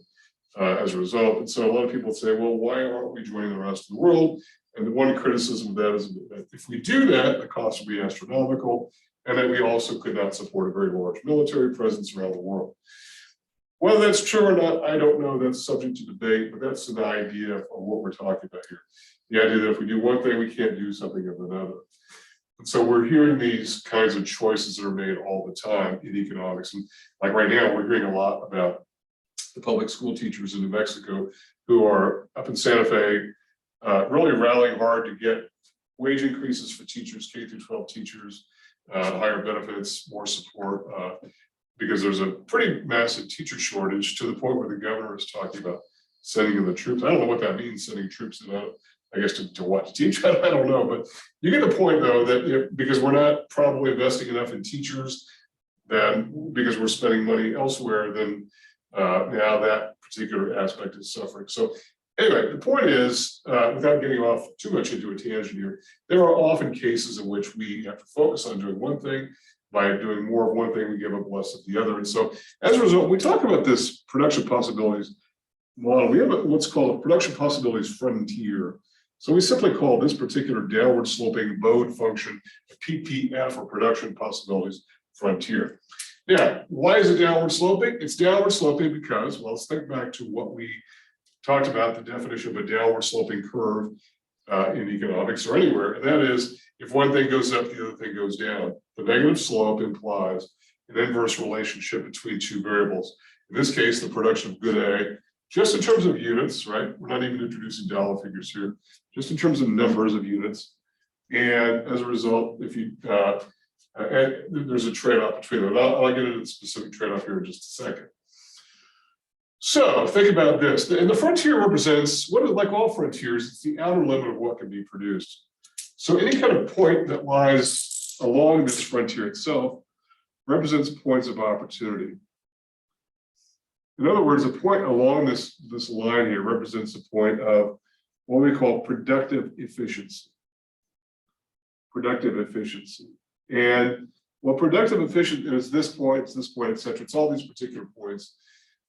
as a result. And so a lot of people say, well, why aren't we joining the rest of the world? And the one criticism of that is that if we do that, the cost will be astronomical, and that we also could not support a very large military presence around the world. Whether that's true or not, I don't know. That's subject to debate, but that's an idea of what we're talking about here. The idea that if we do one thing, we can't do something of another. And so we're hearing these kinds of choices that are made all the time in economics. And like right now, we're hearing a lot about the public school teachers in New Mexico who are up in Santa Fe, really rallying hard to get wage increases for teachers, K through 12 teachers, higher benefits, more support, because there's a pretty massive teacher shortage to the point where the governor is talking about sending in the troops. I don't know what that means, sending troops in, I guess to what, to teach? I don't know, but you get the point though, that because we're not probably investing enough in teachers, then because we're spending money elsewhere, then now that particular aspect is suffering. So anyway, the point is, without getting off too much into a tangent here, there are often cases in which we have to focus on doing one thing. By doing more of one thing, we give up less of the other. And so as a result, we talk about this production possibilities model. We have what's called a production possibilities frontier. So we simply call this particular downward sloping mode function a PPF, or production possibilities frontier. Now, why is it downward sloping? It's downward sloping because, well, let's think back to what we talked about, the definition of a downward sloping curve in economics or anywhere, and that is if one thing goes up, the other thing goes down. The negative slope implies an inverse relationship between two variables. In this case, the production of good A, just in terms of units, right? We're not even introducing dollar figures here, just in terms of numbers of units. And as a result, if you, there's a trade-off between them. I'll get into the specific trade-off here in just a second. So think about this. And the frontier represents, like all frontiers, it's the outer limit of what can be produced. So any kind of point that lies along this frontier itself represents points of opportunity. In other words, a point along this line here represents a point of what we call productive efficiency. Productive efficiency. And what productive efficiency is, this point, et cetera. It's all these particular points.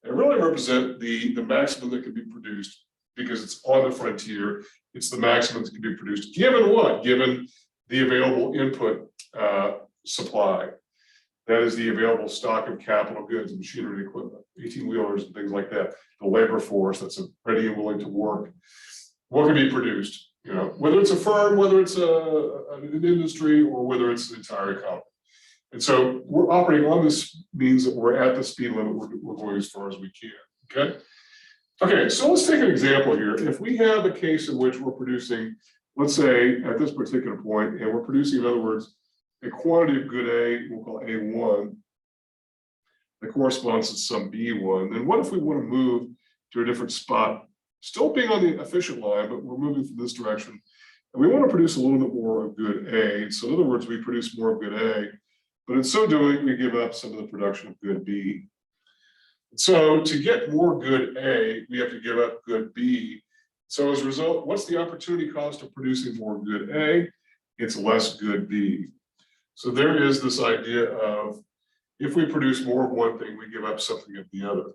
They really represent the maximum that can be produced because it's on the frontier. It's the maximum that can be produced. Given what? Given the available input supply. That is the available stock of capital goods, machinery, and equipment, 18-wheelers and things like that. The labor force that's ready and willing to work. What can be produced? You know, whether it's a firm, whether it's an industry, or whether it's an entire economy. And so we're operating on this means that we're at the speed limit. We're going as far as we can. Okay. Okay. So let's take an example here. If we have a case in which we're producing, let's say at this particular point, and we're producing, in other words, a quantity of good A, we'll call A1, that corresponds to some B1, then what if we want to move to a different spot, still being on the efficient line, but we're moving from this direction, and we want to produce a little bit more of good A. So in other words, we produce more of good A, but in so doing, we give up some of the production of good B. So to get more good A, we have to give up good B. So as a result, what's the opportunity cost of producing more good A? It's less good B. So there is this idea of if we produce more of one thing, we give up something of the other.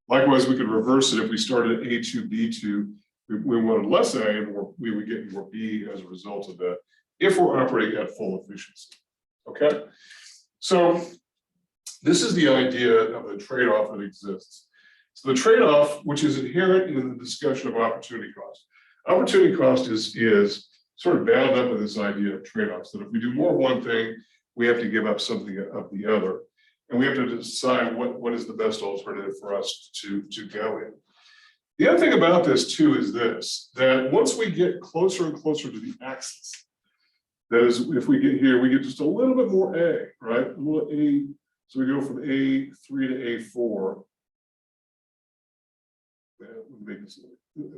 Likewise, we could reverse it. If we started at A2, B2, we wanted less A and we would get more B as a result of that, if we're operating at full efficiency. Okay? So this is the idea of the trade-off that exists. So the trade-off, which is inherent in the discussion of opportunity cost. Opportunity cost is sort of bound up with this idea of trade-offs, that if we do more of one thing, we have to give up something of the other. And we have to decide what is the best alternative for us to go in. The other thing about this too is this, that once we get closer and closer to the axis, that is, if we get here, we get just a little bit more A, right? A little A, so we go from A3 to A4.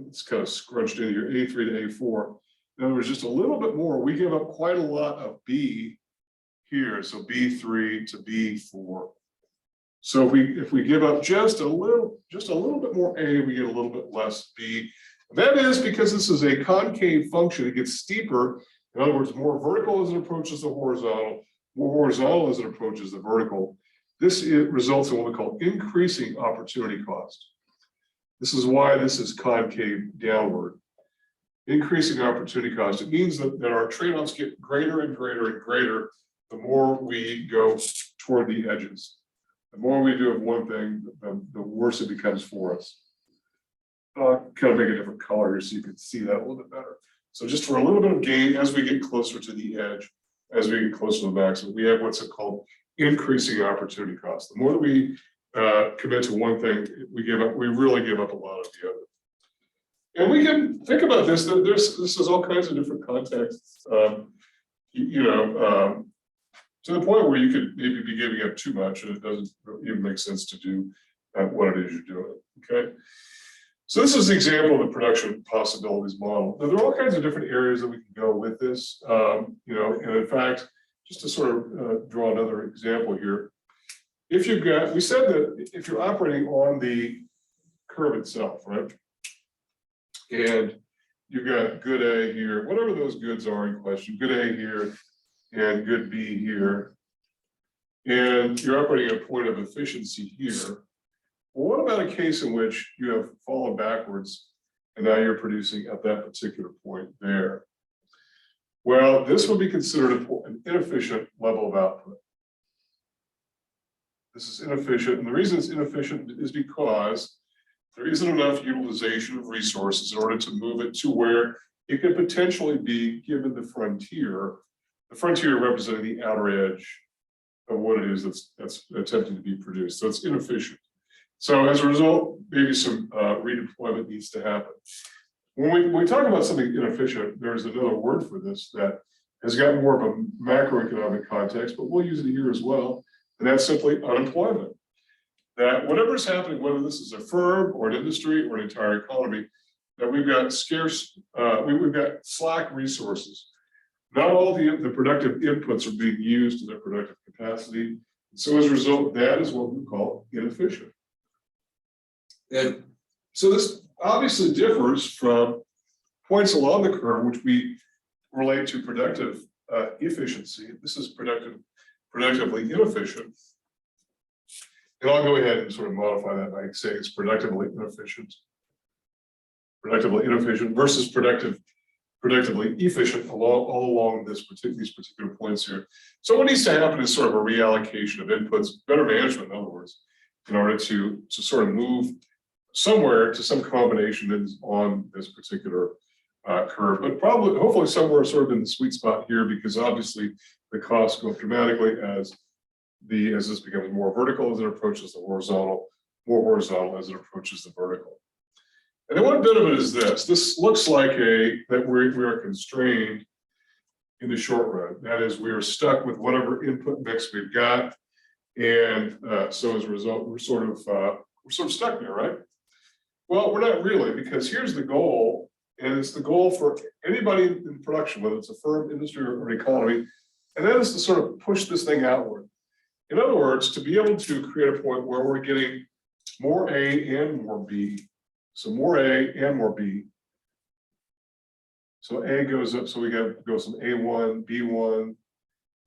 It's kind of scrunched in here, A3 to A4. In other words, just a little bit more. We give up quite a lot of B here, so B3 to B4. So if we give up just a little bit more A, we get a little bit less B. And that is because this is a concave function. It gets steeper. In other words, more vertical as it approaches the horizontal, more horizontal as it approaches the vertical. This results in what we call increasing opportunity cost. This is why this is concave downward. Increasing opportunity cost. It means that our trade-offs get greater and greater and greater the more we go toward the edges. The more we do of one thing, the worse it becomes for us. I'll kind of make a different color here so you can see that a little bit better. So just for a little bit of gain as we get closer to the edge, as we get closer to the maximum, we have what's called increasing opportunity cost. The more that we commit to one thing, we really give up a lot of the other. And we can think about this, that this is all kinds of different contexts, to the point where you could maybe be giving up too much and it doesn't even make sense to do what it is you're doing, okay? So this is the example of the production possibilities model. Now, there are all kinds of different areas that we can go with this, and in fact, just to sort of draw another example here, if you've got, we said that if you're operating on the curve itself, right? And you've got good A here, whatever those goods are in question, good A here and good B here, and you're operating at a point of efficiency here. Well, what about a case in which you have fallen backwards and now you're producing at that particular point there? Well, this would be considered an inefficient level of output. This is inefficient, and the reason it's inefficient is because there isn't enough utilization of resources in order to move it to where it could potentially be given the frontier representing the outer edge of what it is that's attempting to be produced. So it's inefficient. So as a result, maybe some redeployment needs to happen. When we talk about something inefficient, there's another word for this that has got more of a macroeconomic context, but we'll use it here as well, and that's simply unemployment. That whatever is happening, whether this is a firm or an industry or an entire economy, that we've got scarce, we've got slack resources. Not all the productive inputs are being used to their productive capacity. So as a result, that is what we call inefficient. And so this obviously differs from points along the curve, which we relate to productive efficiency. This is productively inefficient. And I'll go ahead and sort of modify that by saying it's productively inefficient. Productively inefficient versus productively efficient all along these particular points here. So what needs to happen is sort of a reallocation of inputs, better management, in other words, in order to sort of move somewhere to some combination that is on this particular curve, but probably, hopefully somewhere sort of in the sweet spot here, because obviously the costs go up dramatically as this becomes more vertical as it approaches the horizontal, more horizontal as it approaches the vertical. And then one bit of it is this. This looks like that we are constrained in the short run. That is, we are stuck with whatever input mix we've got, and so as a result, we're sort of stuck there, right? Well, we're not really, because here's the goal, and it's the goal for anybody in production, whether it's a firm, industry, or an economy, and that is to sort of push this thing outward. In other words, to be able to create a point where we're getting more A and more B. So more A and more B. So A goes up, so we go some A1, B1,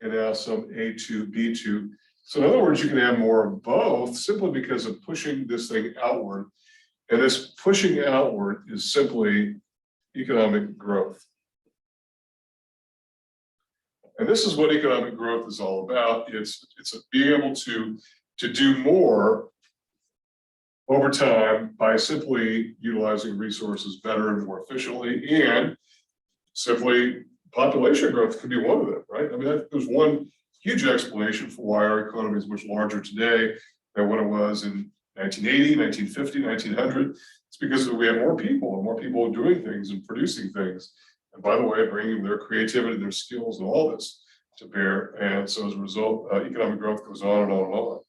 and now some A2, B2. So in other words, you can have more of both simply because of pushing this thing outward. And this pushing outward is simply economic growth. And this is what economic growth is all about. It's being able to do more over time by simply utilizing resources better and more efficiently, and simply population growth could be one of them, right? I mean, there's one huge explanation for why our economy is much larger today than what it was in 1980, 1950, 1900. It's because we have more people and more people doing things and producing things. And by the way, bringing their creativity, their skills, and all this to bear. And so as a result, economic growth goes on and on and on.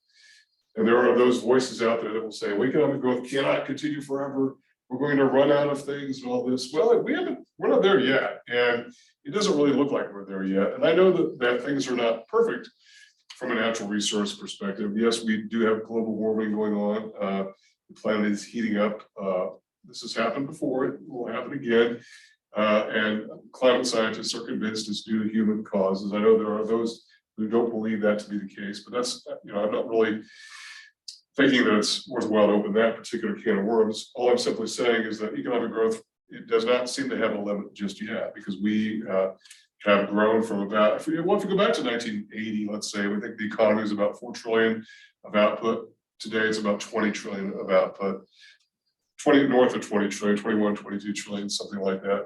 And there are those voices out there that will say, well, economic growth cannot continue forever. We're going to run out of things and all this. Well, we're not there yet. And it doesn't really look like we're there yet. And I know that things are not perfect from a natural resource perspective. Yes, we do have global warming going on. The planet is heating up. This has happened before. It will happen again. And climate scientists are convinced it's due to human causes. I know there are those who don't believe that to be the case, but that's, I'm not really thinking that it's worthwhile to open that particular can of worms. All I'm simply saying is that economic growth, it does not seem to have a limit just yet, because we have grown from about, if you go back to 1980, let's say, we think the economy is about 4 trillion of output. Today it's about 20 trillion of output, north of 20 trillion, 21, 22 trillion, something like that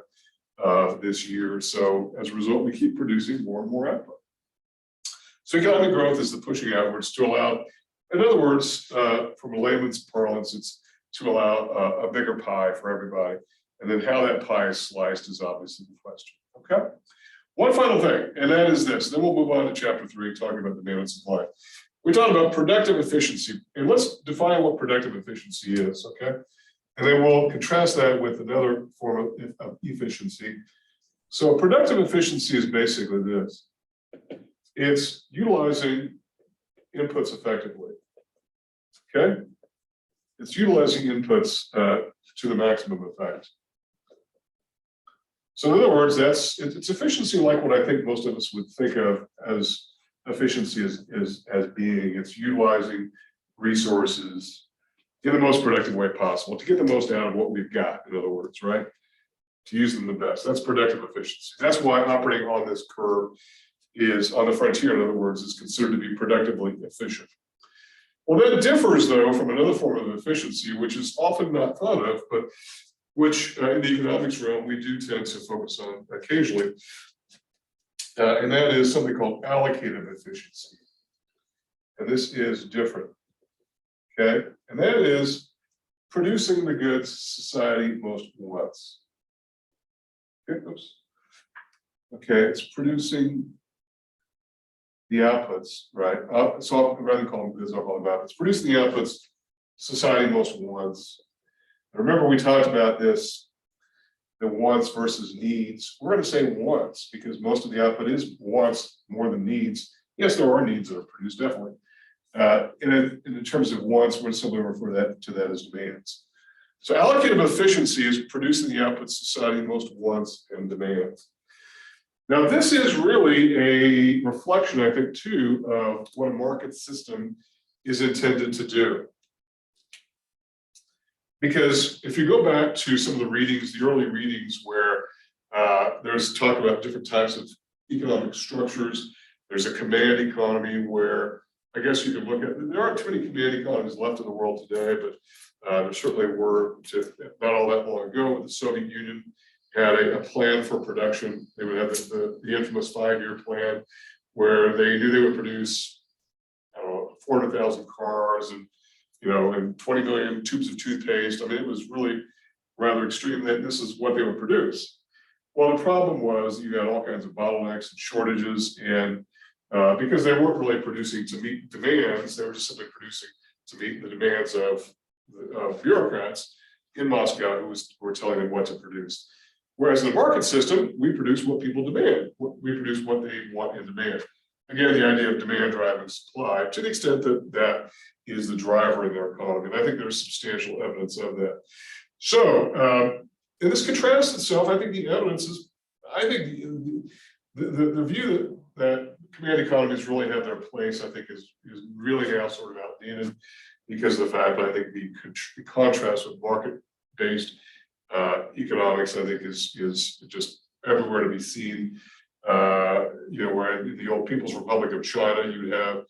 this year. So as a result, we keep producing more and more output. So economic growth is the pushing outwards to allow, in other words, from a layman's parlance, it's to allow a bigger pie for everybody. And then how that pie is sliced is obviously the question, okay? One final thing, and that is this, then we'll move on to chapter 3, talking about demand and supply. We talked about productive efficiency, and let's define what productive efficiency is, okay? And then we'll contrast that with another form of efficiency. So productive efficiency is basically this. It's utilizing inputs effectively, okay? It's utilizing inputs to the maximum effect. So in other words, it's efficiency like what I think most of us would think of as efficiency as being. It's utilizing resources in the most productive way possible to get the most out of what we've got, in other words, right? To use them the best. That's productive efficiency. That's why operating on this curve is on the frontier, in other words, is considered to be productively efficient. Well, that differs, though, from another form of efficiency, which is often not thought of, but which in the economics realm we do tend to focus on occasionally. And that is something called allocative efficiency. And this is different. Okay, and that is producing the goods society most wants. Okay, oops. Okay, it's producing the outputs, right? So rather than call them goods, I'll call them outputs. Producing the outputs society most wants. Remember, we talked about this, the wants versus needs. We're going to say wants because most of the output is wants more than needs. Yes, there are needs that are produced, definitely. In terms of wants, we're simply refer to that as demands. So allocative efficiency is producing the output society most wants and demands. Now, this is really a reflection, I think, too, of what a market system is intended to do. Because if you go back to some of the readings, the early readings where there's talk about different types of economic structures, there's a command economy where I guess you could look at, there aren't too many command economies left in the world today, but there certainly were not all that long ago. The Soviet Union had a plan for production. They would have the infamous 5-year plan where they knew they would produce, I don't know, 400,000 cars and and 20 million tubes of toothpaste. I mean, it was really rather extreme that this is what they would produce. Well, the problem was you had all kinds of bottlenecks and shortages, and because they weren't really producing to meet demands, they were just simply producing to meet the demands of bureaucrats in Moscow who were telling them what to produce. Whereas in the market system, we produce what people demand. We produce what they want and demand. Again, the idea of demand driving supply, to the extent that that is the driver in their economy. And I think there's substantial evidence of that. So, and this contrasts itself, I think the evidence is, I think the view that command economies really have their place, I think is really now sort of outdated because of the fact that I think the contrast with market-based economics, I think is just everywhere to be seen. Where in the old People's Republic of China, you would have,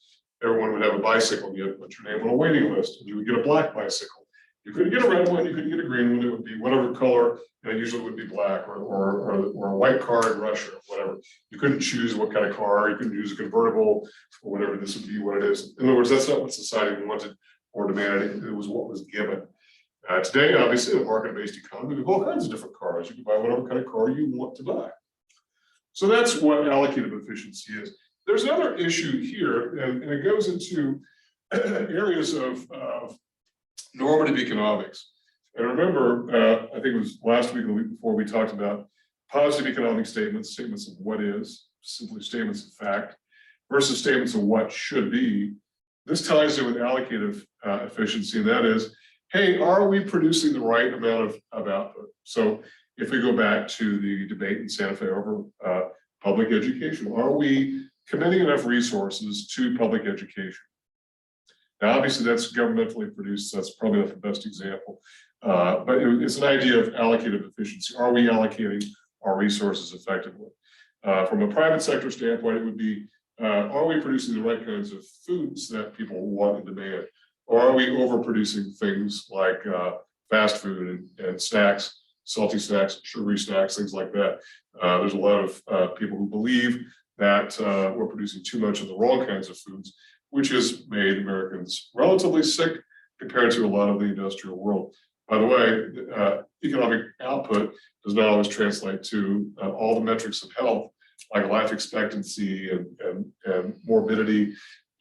everyone would have a bicycle, you had to put your name on a waiting list, and you would get a black bicycle. You couldn't get a red one, you couldn't get a green one, it would be whatever color, and it usually would be black or a white car in Russia, whatever. You couldn't choose what kind of car, you couldn't use a convertible or whatever, this would be what it is. In other words, that's not what society wanted or demanded, it was what was given. Today, obviously, in a market-based economy, we have all kinds of different cars. You can buy whatever kind of car you want to buy. So that's what allocative efficiency is. There's another issue here, and it goes into areas of normative economics. And remember, I think it was last week or the week before, we talked about positive economic statements, statements of what is, simply statements of fact, versus statements of what should be. This ties in with allocative efficiency, and that is, hey, are we producing the right amount of output? So if we go back to the debate in Santa Fe over public education, are we committing enough resources to public education? Now, obviously, that's governmentally produced, so that's probably not the best example. But it's an idea of allocative efficiency. Are we allocating our resources effectively? From a private sector standpoint, it would be, are we producing the right kinds of foods that people want and demand? Or are we overproducing things like fast food and snacks, salty snacks, sugary snacks, things like that? There's a lot of people who believe that we're producing too much of the wrong kinds of foods, which has made Americans relatively sick compared to a lot of the industrial world. By the way, economic output does not always translate to all the metrics of health, like life expectancy and morbidity,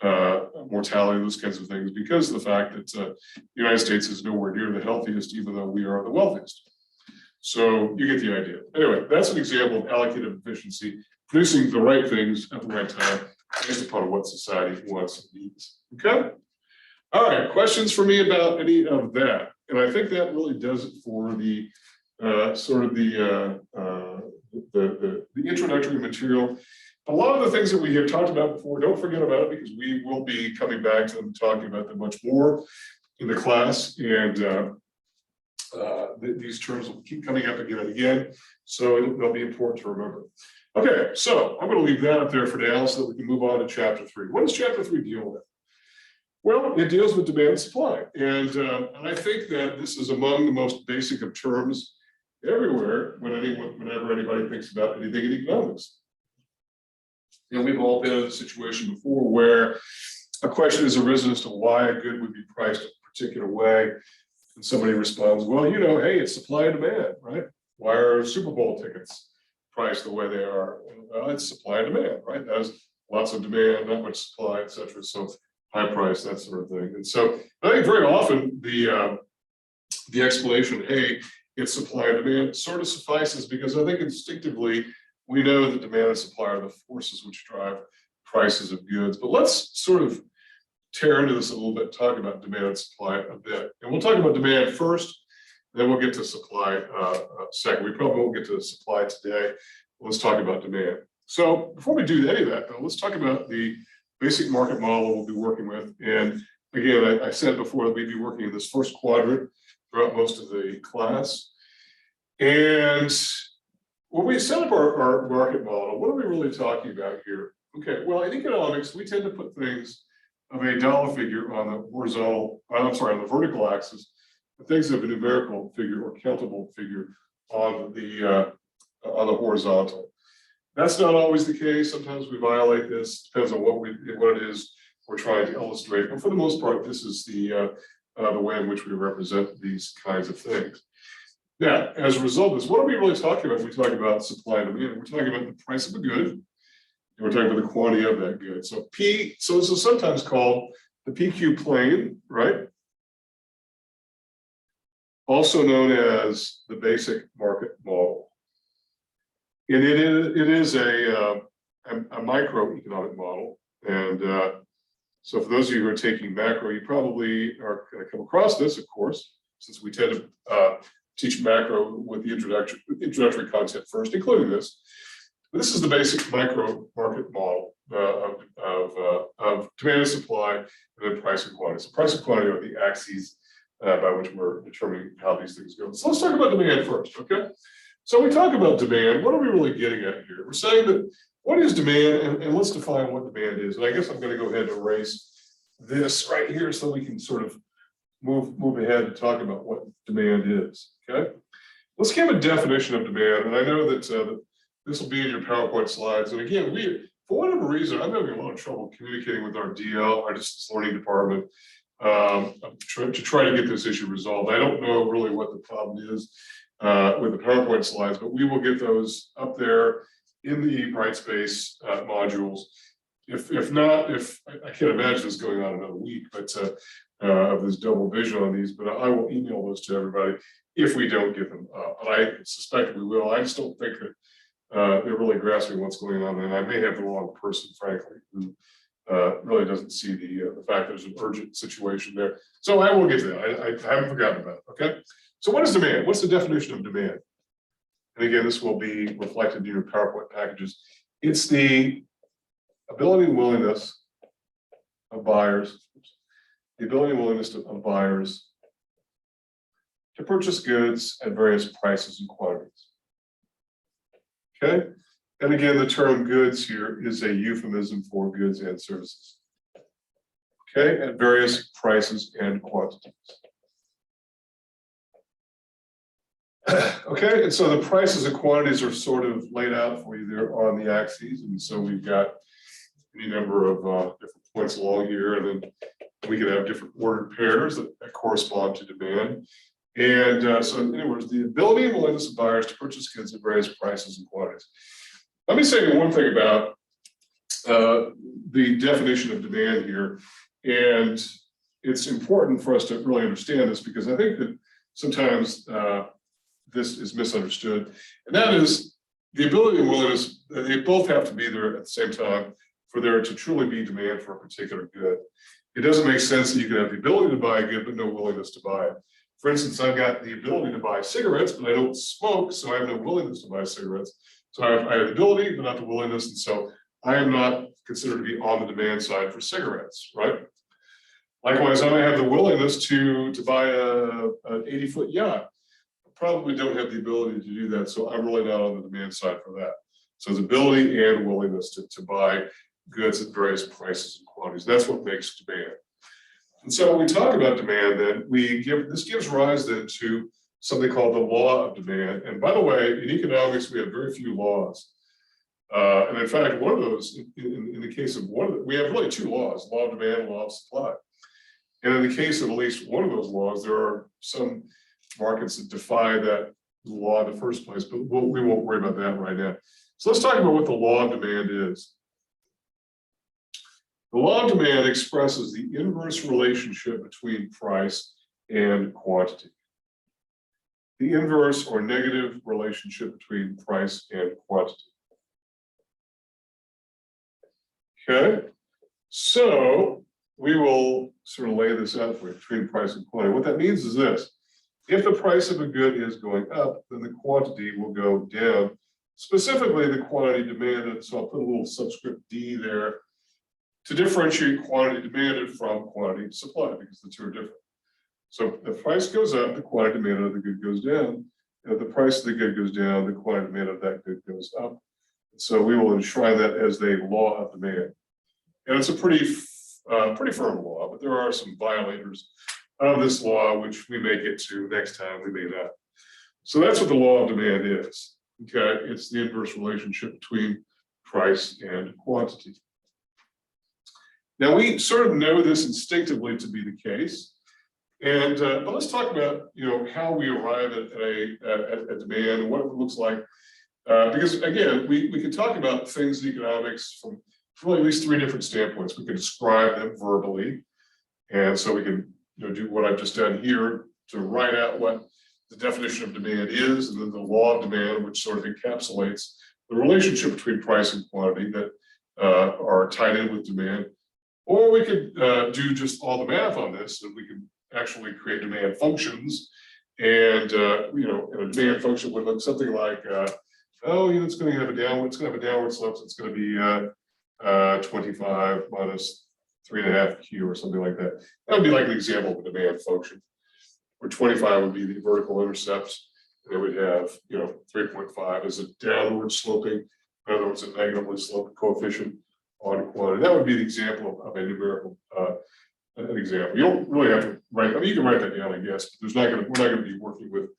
mortality, those kinds of things, because of the fact that the United States is nowhere near the healthiest, even though we are the wealthiest. So you get the idea. Anyway, that's an example of allocative efficiency, producing the right things at the right time, based upon what society wants and needs. Okay? All right, questions for me about any of that? And I think that really does it for the sort of the introductory material. A lot of the things that we have talked about before, don't forget about it, because we will be coming back to them, talking about them much more in the class, and these terms will keep coming up again and again, so they'll be important to remember. Okay, so I'm going to leave that up there for now so that we can move on to chapter 3. What does chapter 3 deal with? Well, it deals with demand and supply, and I think that this is among the most basic of terms everywhere whenever anybody thinks about anything in economics. You know, we've all been in a situation before where a question has arisen as to why a good would be priced a particular way, and somebody responds, well, you know, hey, it's supply and demand, right? Why are Super Bowl tickets priced the way they are? Well, it's supply and demand, right? There's lots of demand, not much supply, et cetera. So high price, that sort of thing. And so I think very often the explanation, hey, it's supply and demand, sort of suffices, because I think instinctively we know that demand and supply are the forces which drive prices of goods. But let's sort of tear into this a little bit, talk about demand and supply a bit. And we'll talk about demand first, then we'll get to supply second. We probably won't get to supply today. Let's talk about demand. So before we do any of that, though, let's talk about the basic market model we'll be working with. And again, I said before that we'd be working in this first quadrant throughout most of the class. And when we set up our market model, what are we really talking about here? Okay, well, in economics, we tend to put things of a dollar figure on the horizontal, I'm sorry, on the vertical axis, and things of a numerical figure or countable figure on the horizontal. That's not always the case. Sometimes we violate this. Depends on what it is we're trying to illustrate. But for the most part, this is the way in which we represent these kinds of things. Now, as a result of this, what are we really talking about when we talk about supply and demand? We're talking about the price of a good, and we're talking about the quantity of that good. So so this is sometimes called the PQ plane, right? Also known as the basic market model. And it is a microeconomic model. And so for those of you who are taking macro, you probably are going to come across this, of course, since we tend to teach macro with the introductory content first, including this. This is the basic micro market model of demand and supply, and then price and quantity. So price and quantity are the axes by which we're determining how these things go. So let's talk about demand first, okay? So when we talk about demand, what are we really getting at here? We're saying that what is demand, and let's define what demand is. And I guess I'm going to go ahead and erase this right here so we can sort of move ahead and talk about what demand is, okay? Let's give a definition of demand, and I know that this will be in your PowerPoint slides. And again, for whatever reason, I'm having a lot of trouble communicating with our DL, our distance learning department, to try to get this issue resolved. I don't know really what the problem is with the PowerPoint slides, but we will get those up there in the Brightspace modules. If not, I can't imagine this going on another week, but of this double vision on these, but I will email those to everybody if we don't get them up. But I suspect we will. I just don't think that they're really grasping what's going on, and I may have the wrong person, frankly, who really doesn't see the fact there's an urgent situation there. So I will get to that. I haven't forgotten about it. Okay. So what is demand? What's the definition of demand? And again, this will be reflected in your PowerPoint packages. It's the ability and willingness of buyers, of buyers to purchase goods at various prices and quantities. Okay, and again, the term goods here is a euphemism for goods and services. Okay, at various prices and quantities. Okay, and so the prices and quantities are sort of laid out for you there on the axes, and so we've got any number of different points along here, and then we can have different ordered pairs that correspond to demand. And so in other words, the ability and willingness of buyers to purchase goods at various prices and quantities. Let me say one thing about the definition of demand here, and it's important for us to really understand this because I think that sometimes this is misunderstood, and that is the ability and willingness. They both have to be there at the same time for there to truly be demand for a particular good. It doesn't make sense that you can have the ability to buy a good but no willingness to buy it. For instance, I've got the ability to buy cigarettes, but I don't smoke, so I have no willingness to buy cigarettes. So I have the ability, but not the willingness, and so I am not considered to be on the demand side for cigarettes, right? Likewise, I may have the willingness to buy an 80-foot yacht. I probably don't have the ability to do that, so I'm really not on the demand side for that. So it's ability and willingness to buy goods at various prices and quantities. That's what makes demand. And so when we talk about demand, then this gives rise then to something called the law of demand. And by the way, in economics, we have very few laws. And in fact, one of those, in the case of we have really two laws, law of demand and law of supply. And in the case of at least one of those laws, there are some markets that defy that law in the first place, but we won't worry about that right now. So let's talk about what the law of demand is. The law of demand expresses the inverse relationship between price and quantity. The inverse or negative relationship between price and quantity. Okay, so we will sort of lay this out for you between price and quantity. What that means is this: if the price of a good is going up, then the quantity will go down. Specifically, the quantity demanded. So I'll put a little subscript D there to differentiate quantity demanded from quantity supplied, because the two are different. So if the price goes up, the quantity demanded of the good goes down. And if the price of the good goes down, the quantity demanded of that good goes up. So we will enshrine that as the law of demand. And it's a pretty firm law, but there are some violators of this law, which we may get to next time, we may not. So that's what the law of demand is. Okay, it's the inverse relationship between price and quantity. Now we sort of know this instinctively to be the case, and but let's talk about how we arrive at demand and what it looks like, because again we can talk about things in economics from really at least three different standpoints. We can describe them verbally, and so we can do what I've just done here to write out what the definition of demand is, and then the law of demand, which sort of encapsulates the relationship between price and quantity that are tied in with demand. Or we could do just all the math on this, and we can actually create demand functions. And a demand function would look something like, it's going to have a downward slope. So it's going to be 25 minus 3.5 Q or something like that. That would be like an example of a demand function, where 25 would be the vertical intercept. And it would have 3.5 as a downward sloping, in other words, a negatively sloped coefficient on quantity. That would be the example of a numerical an example. You don't really have to write. I mean, you can write that down, I guess. But we're not going to be working with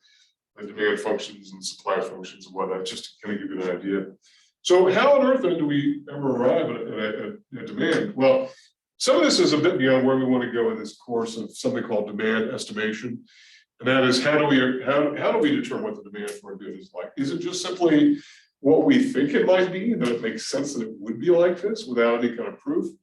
the demand functions and supply functions and whatnot. Just to kind of give you an idea. So, how on earth then do we ever arrive at demand? Well, Some of this is a bit beyond where we want to go in this course of something called demand estimation. And that is how do we determine what the demand for a good is like? Is it just simply what we think it might be, that it makes sense that it would be like this without any kind of proof?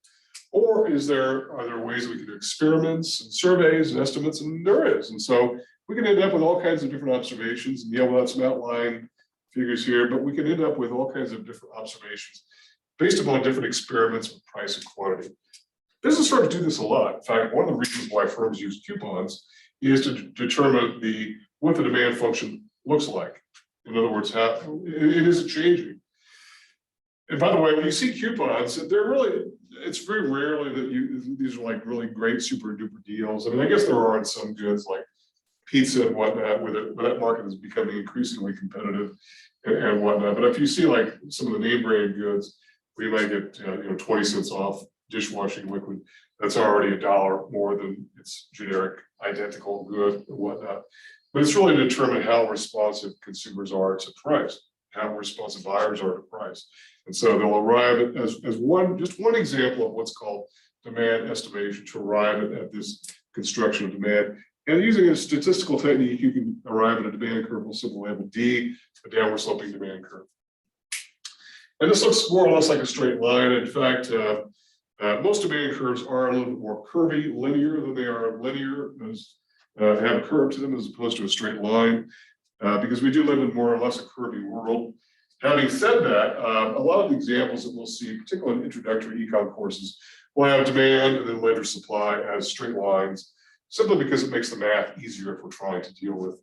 Or are there ways that we can do experiments and surveys and estimates? And there is. And so we can end up with all kinds of different observations. And yeah, we'll have some outline figures here, but we can end up with all kinds of different observations based upon different experiments with price and quantity. Business firms do this a lot. In fact, one of the reasons why firms use coupons is to determine what the demand function looks like. In other words, how it is changing. And by the way, when you see coupons, it's very rarely that these are like really great super duper deals. I mean, I guess there are some goods like pizza and whatnot, where that market is becoming increasingly competitive and whatnot. But if you see like some of the name brand goods, we might get 20 cents off dishwashing liquid, that's already $1 more than its generic identical good and whatnot. But it's really to determine how responsive consumers are to price, how responsive buyers are to price. And so they'll arrive at, as just one example of what's called demand estimation, to arrive at this construction of demand. And using a statistical technique, you can arrive at a demand curve. We'll simply label D, a downward sloping demand curve. And this looks more or less like a straight line. In fact, most demand curves are a little bit more curvy, linear than they are linear, have a curve to them as opposed to a straight line, because we do live in more or less a curvy world. Having said that, a lot of the examples that we'll see, particularly in introductory econ courses, will have demand and then later supply as straight lines, simply because it makes the math easier if we're trying to deal with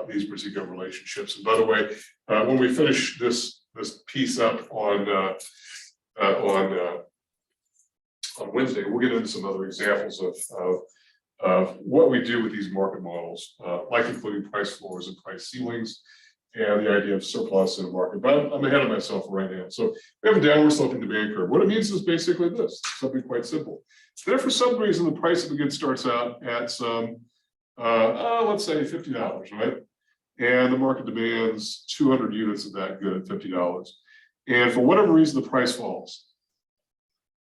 these particular relationships. And by the way, when we finish this piece up on Wednesday, we'll get into some other examples of what we do with these market models, like including price floors and price ceilings, and the idea of surplus in a market. But I'm ahead of myself right now. So we have a downward sloping demand curve. What it means is basically this, something quite simple. So if for some reason the price of a good starts out at some, let's say $50, right? And the market demands 200 units of that good at $50. And for whatever reason, the price falls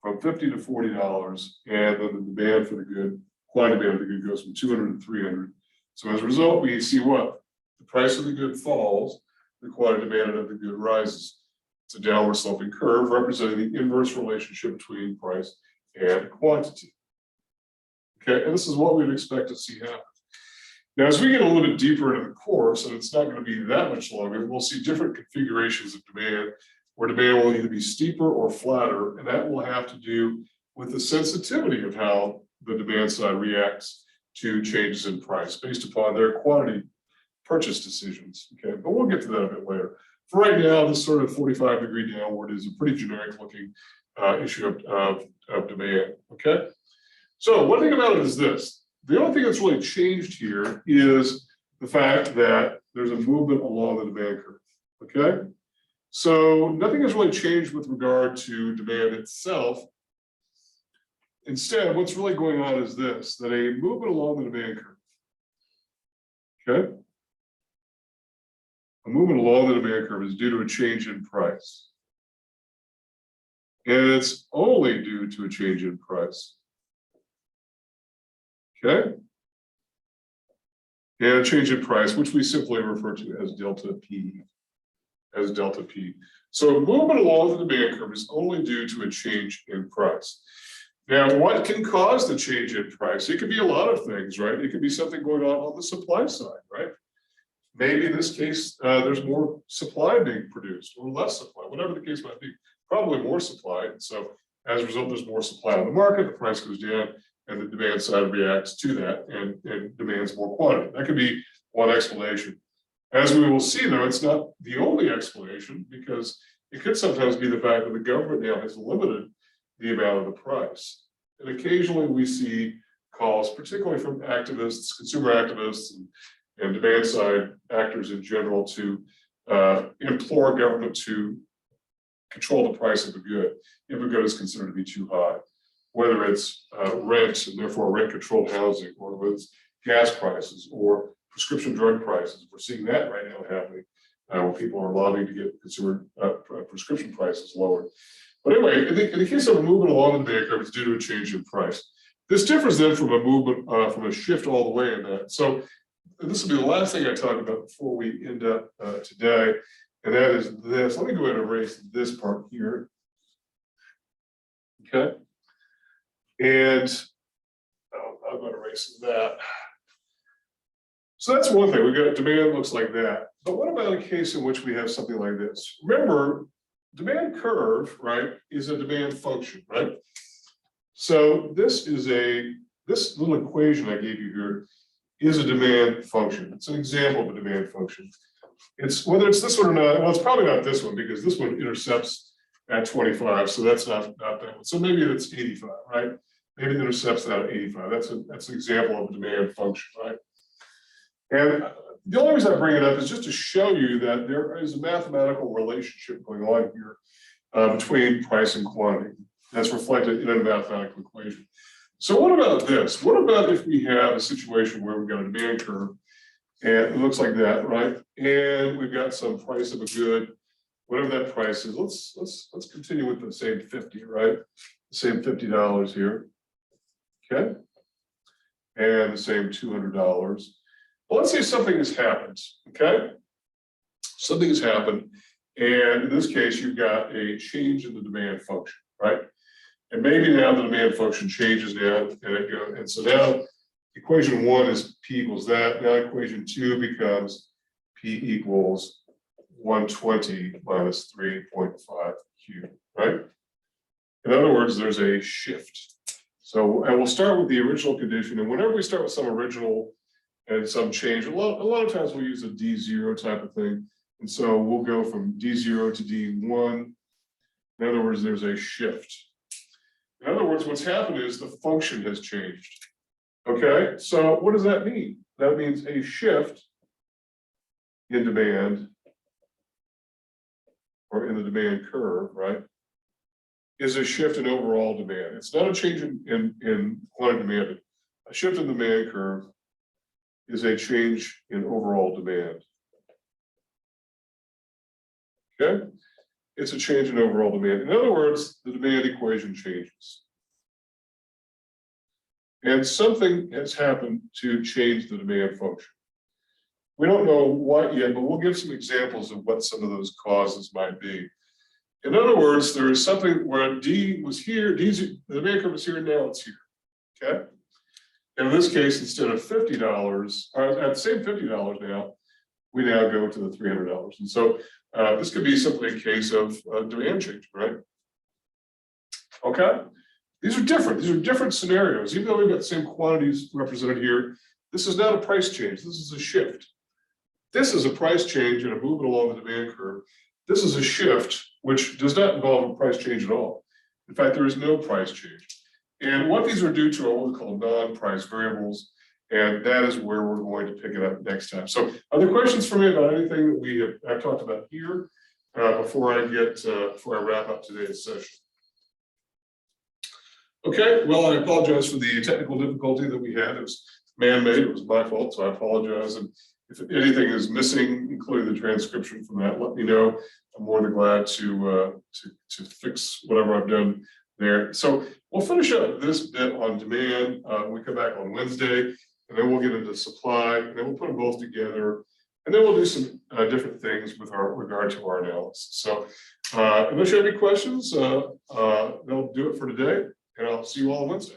from $50 to $40, and then the demand for the good, quantity demand of the good goes from 200 to 300. So as a result, we see what? The price of the good falls, the quantity demanded of the good rises. It's a downward sloping curve representing the inverse relationship between price and quantity. Okay, and this is what we'd expect to see happen. Now, as we get a little bit deeper into the course, and it's not going to be that much longer, we'll see different configurations of demand, where demand will either be steeper or flatter, and that will have to do with the sensitivity of how the demand side reacts to changes in price based upon their quantity purchase decisions. Okay, but we'll get to that a bit later. For right now, this sort of 45-degree downward is a pretty generic looking issue of demand. Okay, so one thing about it is this. The only thing that's really changed here is the fact that there's a movement along the demand curve. Okay, so nothing has really changed with regard to demand itself. Instead, what's really going on is this, that a movement along the demand curve, okay? A movement along the demand curve is due to a change in price. And it's only due to a change in price. Okay? And a change in price, which we simply refer to as delta P. As delta P. So a movement along the demand curve is only due to a change in price. Now, what can cause the change in price? It could be a lot of things, right? It could be something going on the supply side, right? Maybe in this case, there's more supply being produced or less supply, whatever the case might be, probably more supply. And so as a result, there's more supply on the market, the price goes down, and the demand side reacts to that and demands more quantity. That could be one explanation. As we will see, though, it's not the only explanation, because it could sometimes be the fact that the government now has limited the amount of the price. And occasionally we see calls, particularly from activists, consumer activists, and demand side actors in general, to implore government to control the price of a good if a good is considered to be too high, whether it's rent and therefore rent controlled housing, or whether it's gas prices or prescription drug prices. We're seeing that right now happening, where people are lobbying to get consumer prescription prices lowered. But anyway, in the case of a movement along the demand curve, it's due to a change in price. This differs then from a movement, from a shift all the way in that. So this will be the last thing I talk about before we end up today, and that is this. Let me go ahead and erase this part here. Okay. And I'm going to erase that. So that's one thing. We've got demand looks like that. But what about a case in which we have something like this? Remember, demand curve, right, is a demand function, right? So this little equation I gave you here is a demand function. It's an example of a demand function. It's whether it's this one or not. Well, it's probably not this one because this one intercepts at 25, so that's not that one. So maybe it's 85, right? Maybe it intercepts that at 85. That's an example of a demand function, right? And the only reason I bring it up is just to show you that there is a mathematical relationship going on here between price and quantity. That's reflected in a mathematical equation. So what about this? What about if we have a situation where we've got a demand curve and it looks like that, right? And we've got some price of a good, whatever that price is. Let's continue with the same 50, right? The same $50 here. Okay. And the same $200. Well, let's say something has happened. Okay. Something has happened. And in this case, you've got a change in the demand function, right? And maybe now the demand function changes now, and so now equation 1 is P equals that. Now equation 2 becomes P equals 120 minus 3.5 Q, right? In other words, there's a shift. So, and we'll start with the original condition, and whenever we start with some original and some change, a lot of times we'll use a D0 type of thing. And so we'll go from D0 to D1. In other words, there's a shift. In other words, what's happened is the function has changed. Okay, so what does that mean? That means a shift in demand, or in the demand curve, right, is a shift in overall demand. It's not a change in quantity demanded. A shift in demand curve is a change in overall demand. Okay, it's a change in overall demand. In other words, the demand equation changes. And something has happened to change the demand function. We don't know what yet, but we'll give some examples of what some of those causes might be. In other words, there is something where D was here, the demand curve is here, now it's here. Okay. And in this case, instead of $50, or at the same $50 now, we now go to the $300. And so this could be simply a case of demand change, right? Okay. These are different. These are different scenarios. Even though we've got the same quantities represented here, this is not a price change. This is a shift. This is a price change and a movement along the demand curve. This is a shift, which does not involve a price change at all. In fact, there is no price change. And what these are due to are what we call non-price variables. And that is where we're going to pick it up next time. So are there questions for me about anything that I've talked about here before I wrap up today's session? Okay, well, I apologize for the technical difficulty that we had. It was man-made, it was my fault, so I apologize. And if anything is missing, including the transcription from that, let me know. I'm more than glad to fix whatever I've done there. So we'll finish up this bit on demand. We come back on Wednesday, and then we'll get into supply, and then we'll put them both together, and then we'll do some different things with regard to our analysis. So unless you have any questions, that'll do it for today, and I'll see you all on Wednesday.